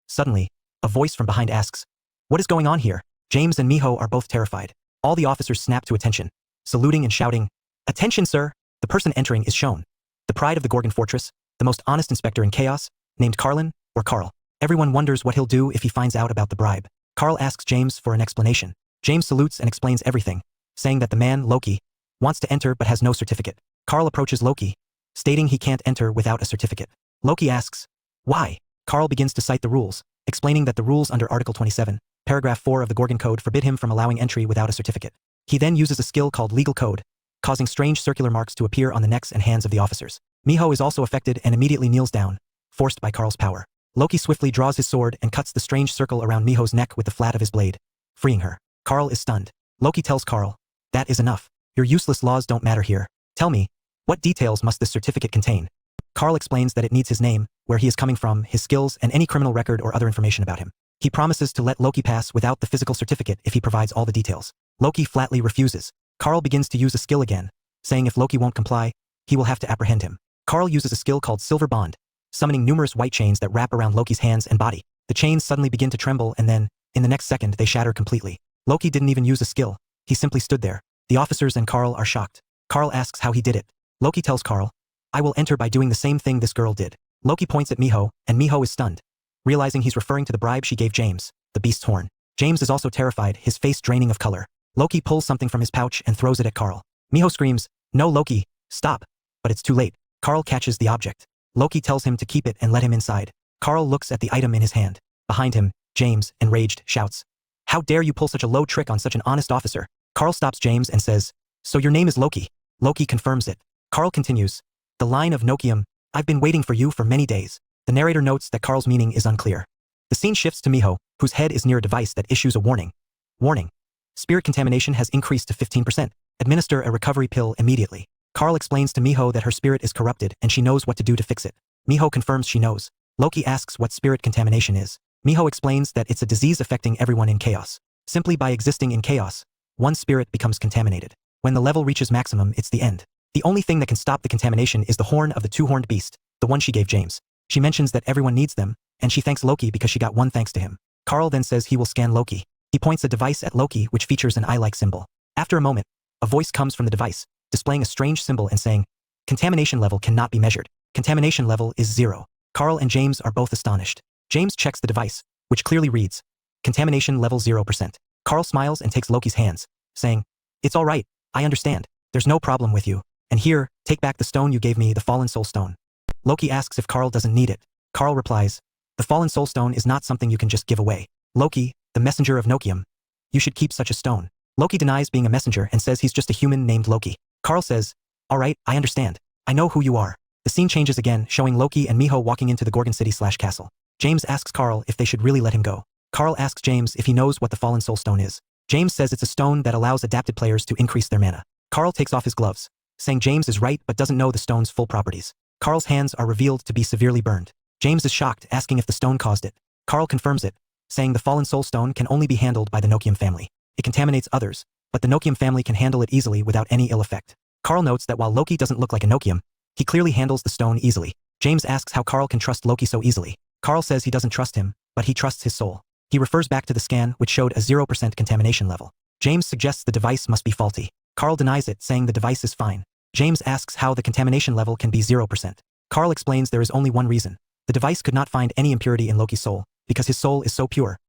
Suddenly, a voice from behind asks, "What is going on here?" James and Miho are both terrified. All the officers snap to attention, saluting and shouting, "Attention, sir!" The person entering is shown. The pride of the Gorgon Fortress, the most honest inspector in chaos, named Carlin, or Carl. Everyone wonders what he'll do if he finds out about the bribe. Carl asks James for an explanation. James salutes and explains everything, saying that the man, Loki, wants to enter but has no certificate. Carl approaches Loki, stating he can't enter without a certificate. Loki asks, "Why?" Carl begins to cite the rules, explaining that the rules under Article 27, Paragraph 4 of the Gorgon Code forbid him from allowing entry without a certificate. He then uses a skill called Legal Code, causing strange circular marks to appear on the necks and hands of the officers. Miho is also affected and immediately kneels down, forced by Carl's power. Loki swiftly draws his sword and cuts the strange circle around Miho's neck with the flat of his blade, freeing her. Carl is stunned. Loki tells Carl, "That is enough. Your useless laws don't matter here. Tell me, what details must this certificate contain?" Carl explains that it needs his name, where he is coming from, his skills, and any criminal record or other information about him. He promises to let Loki pass without the physical certificate if he provides all the details. Loki flatly refuses. Carl begins to use a skill again, saying if Loki won't comply, he will have to apprehend him. Carl uses a skill called Silver Bond, summoning numerous white chains that wrap around Loki's hands and body. The chains suddenly begin to tremble and then, in the next second, they shatter completely. Loki didn't even use a skill. He simply stood there. The officers and Carl are shocked. Carl asks how he did it. Loki tells Carl, "I will enter by doing the same thing this girl did." Loki points at Miho, and Miho is stunned, realizing he's referring to the bribe she gave James, the beast's horn. James is also terrified, his face draining of color. Loki pulls something from his pouch and throws it at Carl. Miho screams, "No, Loki, stop!" But it's too late. Carl catches the object. Loki tells him to keep it and let him inside. Carl looks at the item in his hand. Behind him, James, enraged, shouts, "How dare you pull such a low trick on such an honest officer?" Carl stops James and says, "So your name is Loki?" Loki confirms it. Carl continues, "The line of Nokium, I've been waiting for you for many days." The narrator notes that Carl's meaning is unclear. The scene shifts to Miho, whose head is near a device that issues a warning. Warning. Spirit contamination has increased to 15%. Administer a recovery pill immediately. Carl explains to Miho that her spirit is corrupted and she knows what to do to fix it. Miho confirms she knows. Loki asks what spirit contamination is. Miho explains that it's a disease affecting everyone in chaos. Simply by existing in chaos, one spirit becomes contaminated. When the level reaches maximum, it's the end. The only thing that can stop the contamination is the horn of the two-horned beast, the one she gave James. She mentions that everyone needs them, and she thanks Loki because she got one thanks to him. Carl then says he will scan Loki. He points a device at Loki which features an eye-like symbol. After a moment, a voice comes from the device, displaying a strange symbol and saying, "Contamination level cannot be measured. Contamination level is 0. Carl and James are both astonished. James checks the device, which clearly reads, "Contamination level 0%. Carl smiles and takes Loki's hands, saying, "It's all right, I understand. There's no problem with you. And here, take back the stone you gave me, the Fallen Soul Stone." Loki asks if Carl doesn't need it. Carl replies, "The Fallen Soul Stone is not something you can just give away. Loki, the messenger of Nokium, you should keep such a stone." Loki denies being a messenger and says he's just a human named Loki. Carl says, Alright, I understand. I know who you are. The scene changes again, showing Loki and Miho walking into the Gorgon City/castle. James asks Carl if they should really let him go. Carl asks James if he knows what the Fallen Soul Stone is. James says it's a stone that allows adapted players to increase their mana. Carl takes off his gloves, saying James is right but doesn't know the stone's full properties. Carl's hands are revealed to be severely burned. James is shocked, asking if the stone caused it. Carl confirms it, saying the Fallen Soul Stone can only be handled by the Nokium family. It contaminates others, but the Nokium family can handle it easily without any ill effect. Carl notes that while Loki doesn't look like a Nokium, he clearly handles the stone easily. James asks how Carl can trust Loki so easily. Carl says he doesn't trust him, but he trusts his soul. He refers back to the scan, which showed a 0% contamination level. James suggests the device must be faulty. Carl denies it, saying the device is fine. James asks how the contamination level can be 0%. Carl explains there is only one reason. The device could not find any impurity in Loki's soul, because his soul is so pure.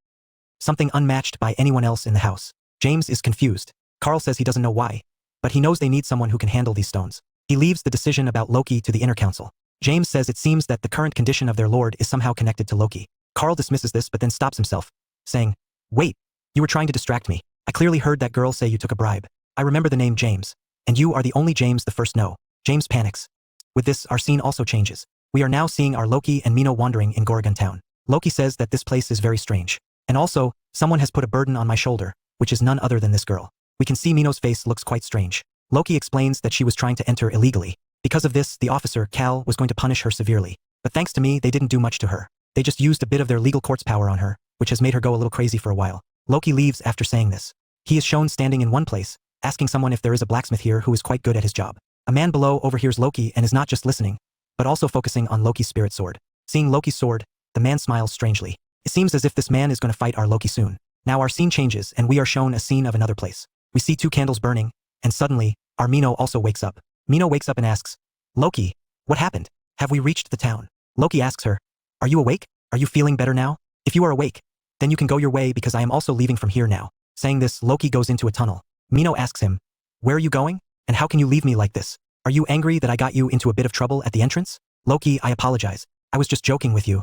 Something unmatched by anyone else in the house. James is confused. Carl says he doesn't know why, but he knows they need someone who can handle these stones. He leaves the decision about Loki to the inner council. James says it seems that the current condition of their lord is somehow connected to Loki. Carl dismisses this but then stops himself, saying, "Wait, you were trying to distract me. I clearly heard that girl say you took a bribe. I remember the name James, and you are the only James the first know." James panics. With this, our scene also changes. We are now seeing our Loki and Mino wandering in Gorgon town. Loki says that this place is very strange. And also, someone has put a burden on my shoulder, which is none other than this girl. We can see Mino's face looks quite strange. Loki explains that she was trying to enter illegally. Because of this, the officer, Cal, was going to punish her severely. But thanks to me, they didn't do much to her. They just used a bit of their legal court's power on her, which has made her go a little crazy for a while. Loki leaves after saying this. He is shown standing in one place, asking someone if there is a blacksmith here who is quite good at his job. A man below overhears Loki and is not just listening, but also focusing on Loki's spirit sword. Seeing Loki's sword, the man smiles strangely. It seems as if this man is going to fight our Loki soon. Now our scene changes and we are shown a scene of another place. We see two candles burning, and suddenly, our Mino also wakes up. Mino wakes up and asks, "Loki, what happened? Have we reached the town?" Loki asks her, "Are you awake? Are you feeling better now? If you are awake, then you can go your way because I am also leaving from here now." Saying this, Loki goes into a tunnel. Mino asks him, "Where are you going? And how can you leave me like this? Are you angry that I got you into a bit of trouble at the entrance?" "Loki, I apologize. I was just joking with you."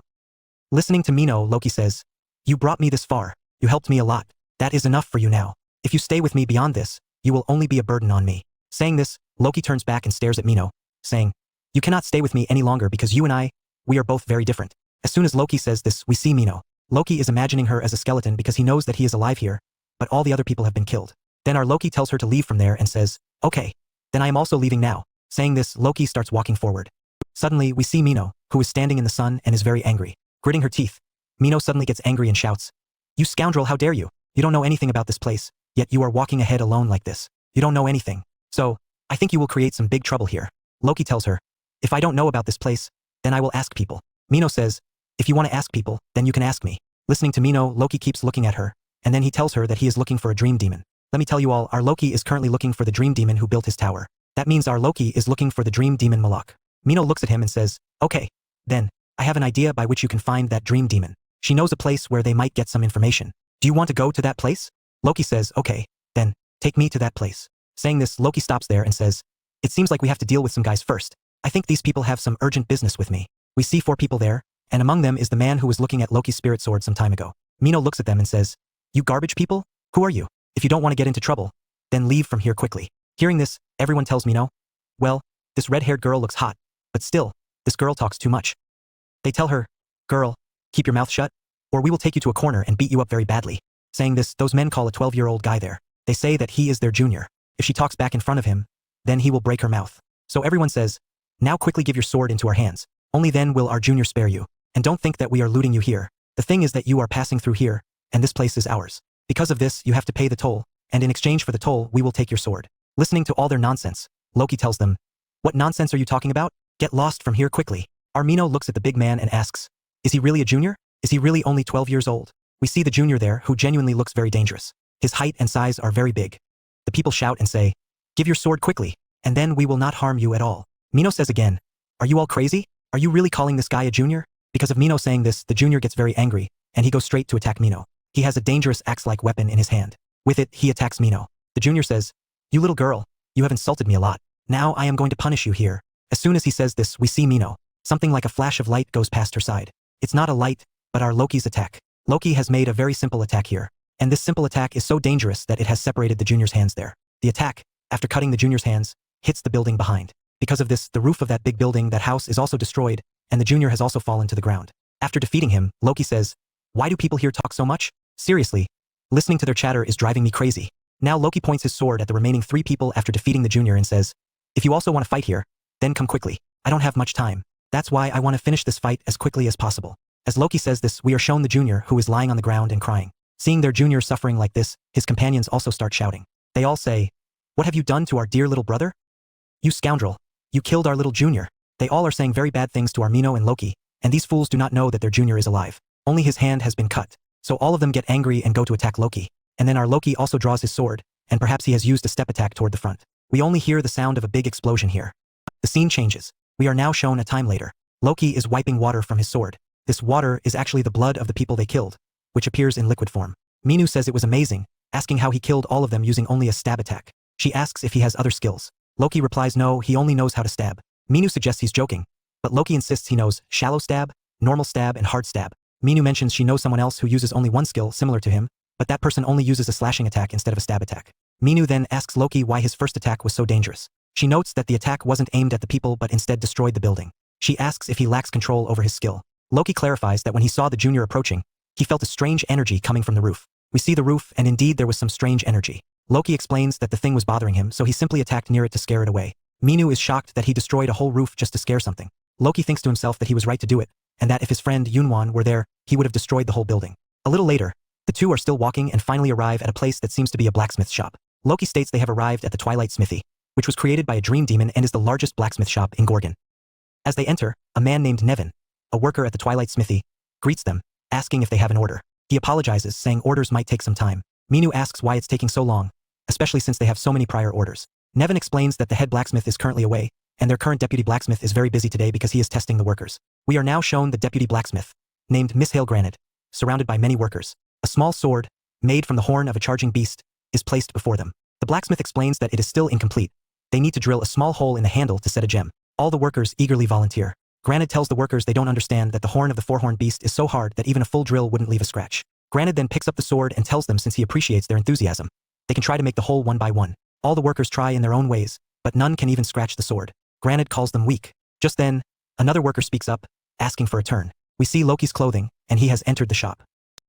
Listening to Mino, Loki says, "You brought me this far. You helped me a lot. That is enough for you now. If you stay with me beyond this, you will only be a burden on me." Saying this, Loki turns back and stares at Mino, saying, "You cannot stay with me any longer because you and we are both very different." As soon as Loki says this, we see Mino. Loki is imagining her as a skeleton because he knows that he is alive here, but all the other people have been killed. Then our Loki tells her to leave from there and says, "Okay, then I am also leaving now." Saying this, Loki starts walking forward. Suddenly, we see Mino, who is standing in the sun and is very angry. Gritting her teeth, Mino suddenly gets angry and shouts, "You scoundrel, how dare you? You don't know anything about this place, yet you are walking ahead alone like this. You don't know anything. So, I think you will create some big trouble here." Loki tells her, "If I don't know about this place, then I will ask people." Mino says, "If you want to ask people, then you can ask me." Listening to Mino, Loki keeps looking at her, and then he tells her that he is looking for a dream demon. Let me tell you all, our Loki is currently looking for the dream demon who built his tower. That means our Loki is looking for the dream demon Malak. Mino looks at him and says, "Okay, then, I have an idea by which you can find that dream demon. She knows a place where they might get some information. Do you want to go to that place?" Loki says, "Okay, then, take me to that place." Saying this, Loki stops there and says, "It seems like we have to deal with some guys first. I think these people have some urgent business with me." We see 4 people there, and among them is the man who was looking at Loki's spirit sword some time ago. Mino looks at them and says, "You garbage people? Who are you? If you don't want to get into trouble, then leave from here quickly." Hearing this, everyone tells Mino, "Well, this red-haired girl looks hot, but still, this girl talks too much." They tell her, "Girl, keep your mouth shut, or we will take you to a corner and beat you up very badly." Saying this, those men call a 12-year-old guy there. They say that he is their junior. If she talks back in front of him, then he will break her mouth. So everyone says, "Now quickly give your sword into our hands. Only then will our junior spare you. And don't think that we are looting you here. The thing is that you are passing through here, and this place is ours. Because of this, you have to pay the toll, and in exchange for the toll, we will take your sword." Listening to all their nonsense, Loki tells them, "What nonsense are you talking about? Get lost from here quickly." Mino looks at the big man and asks, "Is he really a junior? Is he really only 12 years old?" We see the junior there who genuinely looks very dangerous. His height and size are very big. The people shout and say, "Give your sword quickly, and then we will not harm you at all." Mino says again, "Are you all crazy? Are you really calling this guy a junior?" Because of Mino saying this, the junior gets very angry, and he goes straight to attack Mino. He has a dangerous axe-like weapon in his hand. With it, he attacks Mino. The junior says, "You little girl, you have insulted me a lot. Now I am going to punish you here." As soon as he says this, we see Mino. Something like a flash of light goes past her side. It's not a light, but our Loki's attack. Loki has made a very simple attack here. And this simple attack is so dangerous that it has separated the junior's hands there. The attack, after cutting the junior's hands, hits the building behind. Because of this, the roof of that big building, that house, is also destroyed, and the junior has also fallen to the ground. After defeating him, Loki says, "Why do people here talk so much? Seriously. Listening to their chatter is driving me crazy." Now Loki points his sword at the remaining 3 people after defeating the junior and says, "If you also want to fight here, then come quickly. I don't have much time. That's why I want to finish this fight as quickly as possible." As Loki says this, we are shown the junior, who is lying on the ground and crying. Seeing their junior suffering like this, his companions also start shouting. They all say, "What have you done to our dear little brother? You scoundrel. You killed our little junior." They all are saying very bad things to Armino and Loki, and these fools do not know that their junior is alive. Only his hand has been cut. So all of them get angry and go to attack Loki. And then our Loki also draws his sword, and perhaps he has used a step attack toward the front. We only hear the sound of a big explosion here. The scene changes. We are now shown a time later. Loki is wiping water from his sword. This water is actually the blood of the people they killed, which appears in liquid form. Minu says it was amazing, asking how he killed all of them using only a stab attack. She asks if he has other skills. Loki replies no, he only knows how to stab. Minu suggests he's joking, but Loki insists he knows shallow stab, normal stab, and hard stab. Minu mentions she knows someone else who uses only one skill similar to him, but that person only uses a slashing attack instead of a stab attack. Minu then asks Loki why his first attack was so dangerous. She notes that the attack wasn't aimed at the people but instead destroyed the building. She asks if he lacks control over his skill. Loki clarifies that when he saw the junior approaching, he felt a strange energy coming from the roof. We see the roof, and indeed there was some strange energy. Loki explains that the thing was bothering him, so he simply attacked near it to scare it away. Minu is shocked that he destroyed a whole roof just to scare something. Loki thinks to himself that he was right to do it, and that if his friend Yunwan were there, he would have destroyed the whole building. A little later, the two are still walking and finally arrive at a place that seems to be a blacksmith shop. Loki states they have arrived at the Twilight Smithy, which was created by a dream demon and is the largest blacksmith shop in Gorgon. As they enter, a man named Nevin, a worker at the Twilight Smithy, greets them, asking if they have an order. He apologizes, saying orders might take some time. Minu asks why it's taking so long, especially since they have so many prior orders. Nevin explains that the head blacksmith is currently away, and their current deputy blacksmith is very busy today because he is testing the workers. We are now shown the deputy blacksmith, named Miss Hale Granite, surrounded by many workers. A small sword, made from the horn of a charging beast, is placed before them. The blacksmith explains that it is still incomplete. They need to drill a small hole in the handle to set a gem. All the workers eagerly volunteer. Granite tells the workers they don't understand that the horn of the four-horned beast is so hard that even a full drill wouldn't leave a scratch. Granite then picks up the sword and tells them since he appreciates their enthusiasm, they can try to make the hole one by one. All the workers try in their own ways, but none can even scratch the sword. Granite calls them weak. Just then, another worker speaks up, asking for a turn. We see Loki's clothing, and he has entered the shop.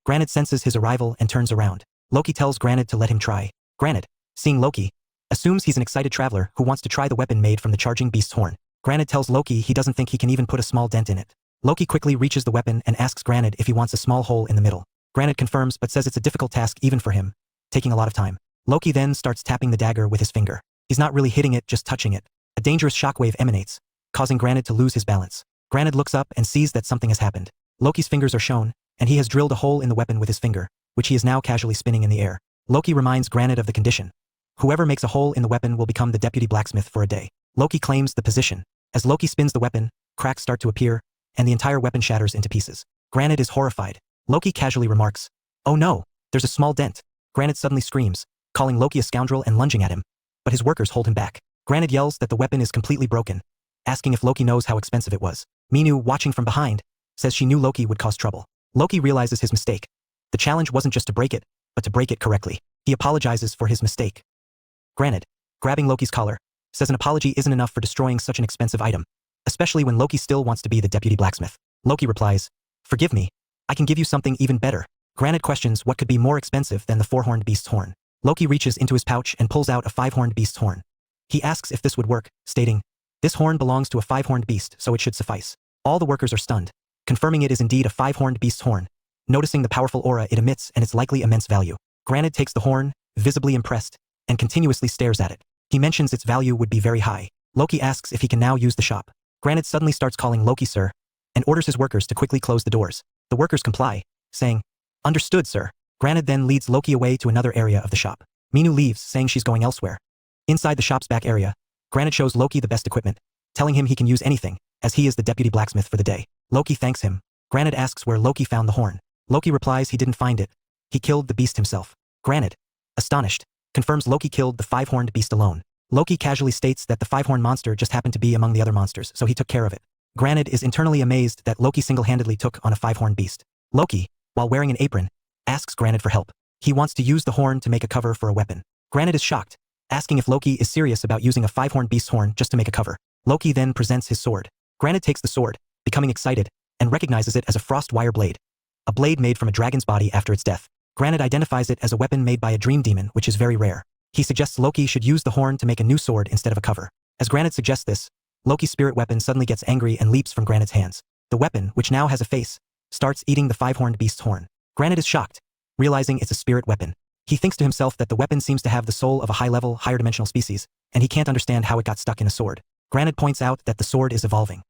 Granite senses his arrival and turns around. Loki tells Granite to let him try. Granite, seeing Loki, assumes he's an excited traveler who wants to try the weapon made from the charging beast's horn. Granite tells Loki he doesn't think he can even put a small dent in it. Loki quickly reaches the weapon and asks Granite if he wants a small hole in the middle. Granite confirms but says it's a difficult task even for him, taking a lot of time. Loki then starts tapping the dagger with his finger. He's not really hitting it, just touching it. A dangerous shockwave emanates, causing Granite to lose his balance. Granite looks up and sees that something has happened. Loki's fingers are shown, and he has drilled a hole in the weapon with his finger, which he is now casually spinning in the air. Loki reminds Granite of the condition. Whoever makes a hole in the weapon will become the deputy blacksmith for a day. Loki claims the position. As Loki spins the weapon, cracks start to appear, and the entire weapon shatters into pieces. Granite is horrified. Loki casually remarks, "Oh no, there's a small dent." Granite suddenly screams, calling Loki a scoundrel and lunging at him, but his workers hold him back. Granite yells that the weapon is completely broken, asking if Loki knows how expensive it was. Minu, watching from behind, says she knew Loki would cause trouble. Loki realizes his mistake. The challenge wasn't just to break it, but to break it correctly. He apologizes for his mistake. Granite, grabbing Loki's collar, says an apology isn't enough for destroying such an expensive item, especially when Loki still wants to be the deputy blacksmith. Loki replies, "Forgive me, I can give you something even better." Granite questions what could be more expensive than the four-horned beast's horn. Loki reaches into his pouch and pulls out a five-horned beast's horn. He asks if this would work, stating, "This horn belongs to a five-horned beast, so it should suffice." All the workers are stunned, confirming it is indeed a five-horned beast's horn, noticing the powerful aura it emits and its likely immense value. Granite takes the horn, visibly impressed, and continuously stares at it. He mentions its value would be very high. Loki asks if he can now use the shop. Granite suddenly starts calling Loki sir, and orders his workers to quickly close the doors. The workers comply, saying, "Understood, sir." Granite then leads Loki away to another area of the shop. Minu leaves, saying she's going elsewhere. Inside the shop's back area, Granite shows Loki the best equipment, telling him he can use anything, as he is the deputy blacksmith for the day. Loki thanks him. Granite asks where Loki found the horn. Loki replies he didn't find it. He killed the beast himself. Granite, astonished, confirms Loki killed the five-horned beast alone. Loki casually states that the five-horned monster just happened to be among the other monsters, so he took care of it. Granite is internally amazed that Loki single-handedly took on a five-horned beast. Loki, while wearing an apron, asks Granite for help. He wants to use the horn to make a cover for a weapon. Granite is shocked, asking if Loki is serious about using a 5-horned beast's horn just to make a cover. Loki then presents his sword. Granite takes the sword, becoming excited, and recognizes it as a frost wire blade. A blade made from a dragon's body after its death. Granite identifies it as a weapon made by a dream demon, which is very rare. He suggests Loki should use the horn to make a new sword instead of a cover. As Granite suggests this, Loki's spirit weapon suddenly gets angry and leaps from Granite's hands. The weapon, which now has a face, starts eating the 5-horned beast's horn. Granite is shocked, realizing it's a spirit weapon. He thinks to himself that the weapon seems to have the soul of a high-level, higher-dimensional species, and he can't understand how it got stuck in a sword. Granite points out that the sword is evolving.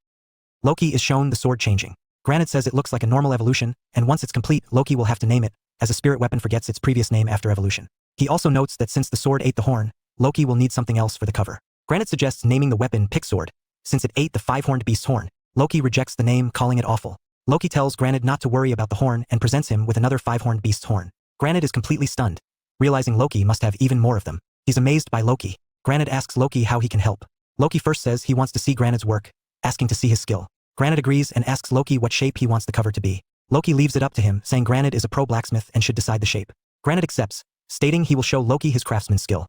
Loki is shown the sword changing. Granite says it looks like a normal evolution, and once it's complete, Loki will have to name it, as a spirit weapon forgets its previous name after evolution. He also notes that since the sword ate the horn, Loki will need something else for the cover. Granite suggests naming the weapon Pick Sword. Since it ate the 5-horned beast's horn, Loki rejects the name, calling it awful. Loki tells Granite not to worry about the horn and presents him with another 5-horned beast's horn. Granite is completely stunned, realizing Loki must have even more of them. He's amazed by Loki. Granite asks Loki how he can help. Loki first says he wants to see Granite's work, asking to see his skill. Granite agrees and asks Loki what shape he wants the cover to be. Loki leaves it up to him, saying Granite is a pro blacksmith and should decide the shape. Granite accepts, stating he will show Loki his craftsman's skill.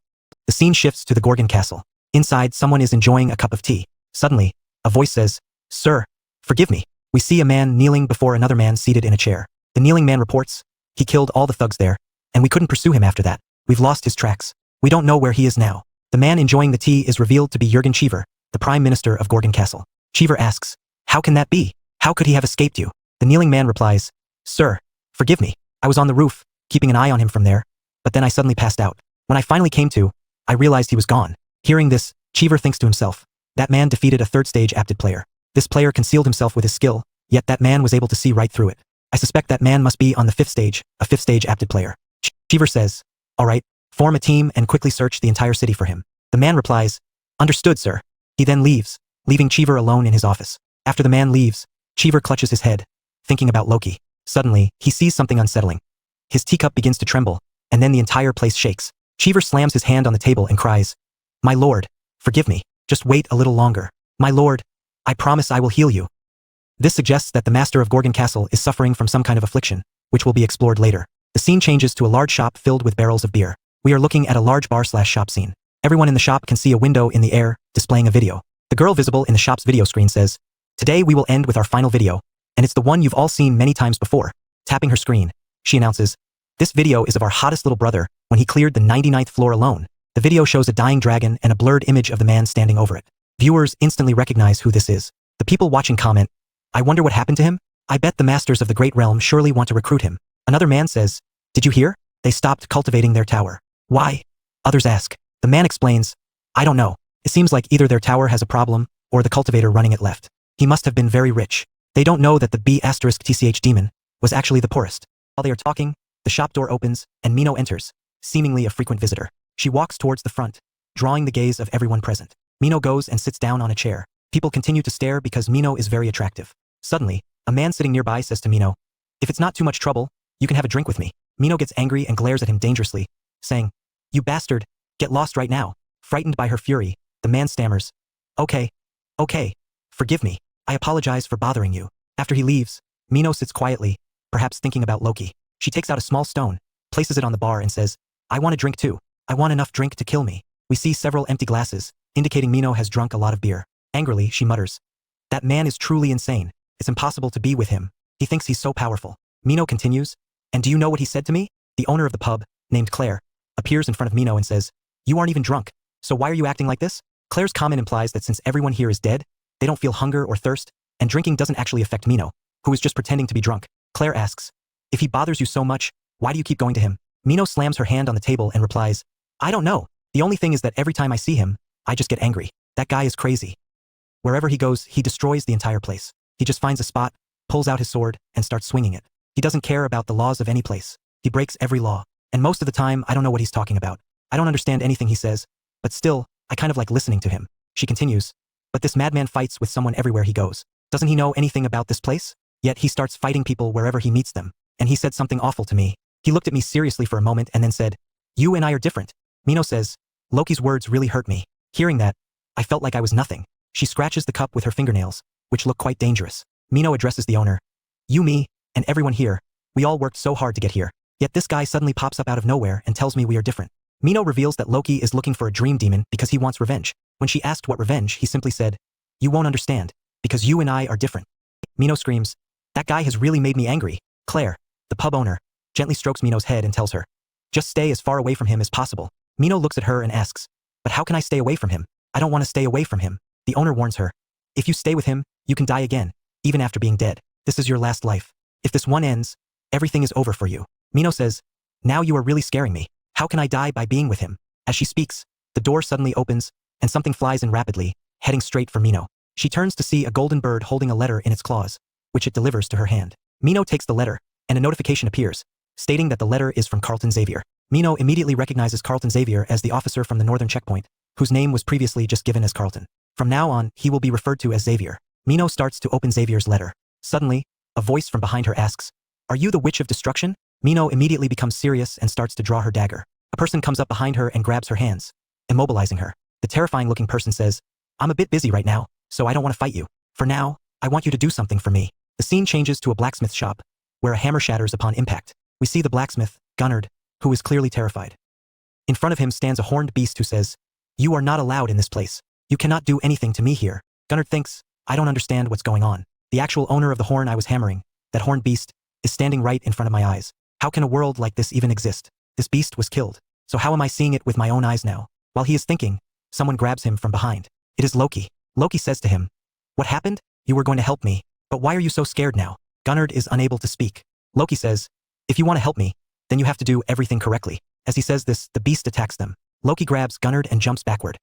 The scene shifts to the Gorgon castle. Inside, someone is enjoying a cup of tea. Suddenly, a voice says, "Sir, forgive me." We see a man kneeling before another man seated in a chair. The kneeling man reports, "He killed all the thugs there, and we couldn't pursue him after that. We've lost his tracks. We don't know where he is now." The man enjoying the tea is revealed to be Jurgen Cheever, the Prime Minister of Gorgon Castle. Cheever asks, "How can that be? How could he have escaped you?" The kneeling man replies, "Sir, forgive me. I was on the roof, keeping an eye on him from there, but then I suddenly passed out. When I finally came to, I realized he was gone." Hearing this, Cheever thinks to himself, that man defeated a 3rd-stage apted player. This player concealed himself with his skill, yet that man was able to see right through it. I suspect that man must be on the 5th stage, a 5th-stage apted player. Cheever says, "All right, form a team and quickly search the entire city for him." The man replies, "Understood, sir." He then leaves, leaving Cheever alone in his office. After the man leaves, Cheever clutches his head, thinking about Loki. Suddenly, he sees something unsettling. His teacup begins to tremble, and then the entire place shakes. Cheever slams his hand on the table and cries, "My lord, forgive me. Just wait a little longer. My lord, I promise I will heal you." This suggests that the master of Gorgon Castle is suffering from some kind of affliction, which will be explored later. The scene changes to a large shop filled with barrels of beer. We are looking at a large bar/shop scene. Everyone in the shop can see a window in the air, displaying a video. The girl visible in the shop's video screen says, "Today we will end with our final video, and it's the one you've all seen many times before." Tapping her screen, she announces, "This video is of our hottest little brother when he cleared the 99th floor alone." The video shows a dying dragon and a blurred image of the man standing over it. Viewers instantly recognize who this is. The people watching comment, "I wonder what happened to him? I bet the masters of the great realm surely want to recruit him." Another man says, "Did you hear? They stopped cultivating their tower. Why?" Others ask. The man explains, "I don't know. It seems like either their tower has a problem, or the cultivator running it left. He must have been very rich. They don't know that the B*TCH demon was actually the poorest." While they are talking, the shop door opens, and Mino enters, seemingly a frequent visitor. She walks towards the front, drawing the gaze of everyone present. Mino goes and sits down on a chair. People continue to stare because Mino is very attractive. Suddenly, a man sitting nearby says to Mino, "If it's not too much trouble, you can have a drink with me." Mino gets angry and glares at him dangerously, saying, "You bastard, get lost right now." Frightened by her fury, the man stammers, Okay, forgive me. I apologize for bothering you." After he leaves, Mino sits quietly, perhaps thinking about Loki. She takes out a small stone, places it on the bar and says, "I want a drink too. I want enough drink to kill me." We see several empty glasses, indicating Mino has drunk a lot of beer. Angrily, she mutters, "That man is truly insane. It's impossible to be with him. He thinks he's so powerful." Mino continues, "And do you know what he said to me?" The owner of the pub, named Claire, appears in front of Mino and says, "You aren't even drunk, so why are you acting like this?" Claire's comment implies that since everyone here is dead, they don't feel hunger or thirst, and drinking doesn't actually affect Mino, who is just pretending to be drunk. Claire asks, "If he bothers you so much, why do you keep going to him?" Mino slams her hand on the table and replies, "I don't know. The only thing is that every time I see him, I just get angry. That guy is crazy. Wherever he goes, he destroys the entire place. He just finds a spot, pulls out his sword, and starts swinging it. He doesn't care about the laws of any place. He breaks every law. And most of the time, I don't know what he's talking about. I don't understand anything he says, but still, I kind of like listening to him." She continues, "But this madman fights with someone everywhere he goes. Doesn't he know anything about this place? Yet he starts fighting people wherever he meets them. And he said something awful to me. He looked at me seriously for a moment and then said, 'You and I are different.'" Mino says, "Loki's words really hurt me. Hearing that, I felt like I was nothing." She scratches the cup with her fingernails, which look quite dangerous. Mino addresses the owner. "You, me, and everyone here, we all worked so hard to get here. Yet this guy suddenly pops up out of nowhere and tells me we are different." Mino reveals that Loki is looking for a dream demon because he wants revenge. When she asked what revenge, he simply said, "You won't understand, because you and I are different." Mino screams, "That guy has really made me angry." Claire, the pub owner, gently strokes Mino's head and tells her, "Just stay as far away from him as possible." Mino looks at her and asks, "But how can I stay away from him? I don't want to stay away from him." The owner warns her, "If you stay with him, you can die again, even after being dead. This is your last life. If this one ends, everything is over for you." Mino says, "Now you are really scaring me. How can I die by being with him?" As she speaks, the door suddenly opens, and something flies in rapidly, heading straight for Mino. She turns to see a golden bird holding a letter in its claws, which it delivers to her hand. Mino takes the letter, and a notification appears, stating that the letter is from Carlton Xavier. Mino immediately recognizes Carlton Xavier as the officer from the Northern Checkpoint, whose name was previously just given as Carlton. From now on, he will be referred to as Xavier. Mino starts to open Xavier's letter. Suddenly, a voice from behind her asks, "Are you the Witch of Destruction?" Mino immediately becomes serious and starts to draw her dagger. A person comes up behind her and grabs her hands, immobilizing her. The terrifying-looking person says, "I'm a bit busy right now, so I don't want to fight you. For now, I want you to do something for me." The scene changes to a blacksmith shop, where a hammer shatters upon impact. We see the blacksmith, Gunnard, who is clearly terrified. In front of him stands a horned beast who says, "You are not allowed in this place. You cannot do anything to me here." Gunnard thinks, "I don't understand what's going on. The actual owner of the horn I was hammering, that horned beast, is standing right in front of my eyes. How can a world like this even exist? This beast was killed. So how am I seeing it with my own eyes now?" While he is thinking, someone grabs him from behind. It is Loki. Loki says to him, "What happened? You were going to help me, but why are you so scared now?" Gunnard is unable to speak. Loki says, "If you want to help me, then you have to do everything correctly." As he says this, the beast attacks them. Loki grabs Gunnard and jumps backward.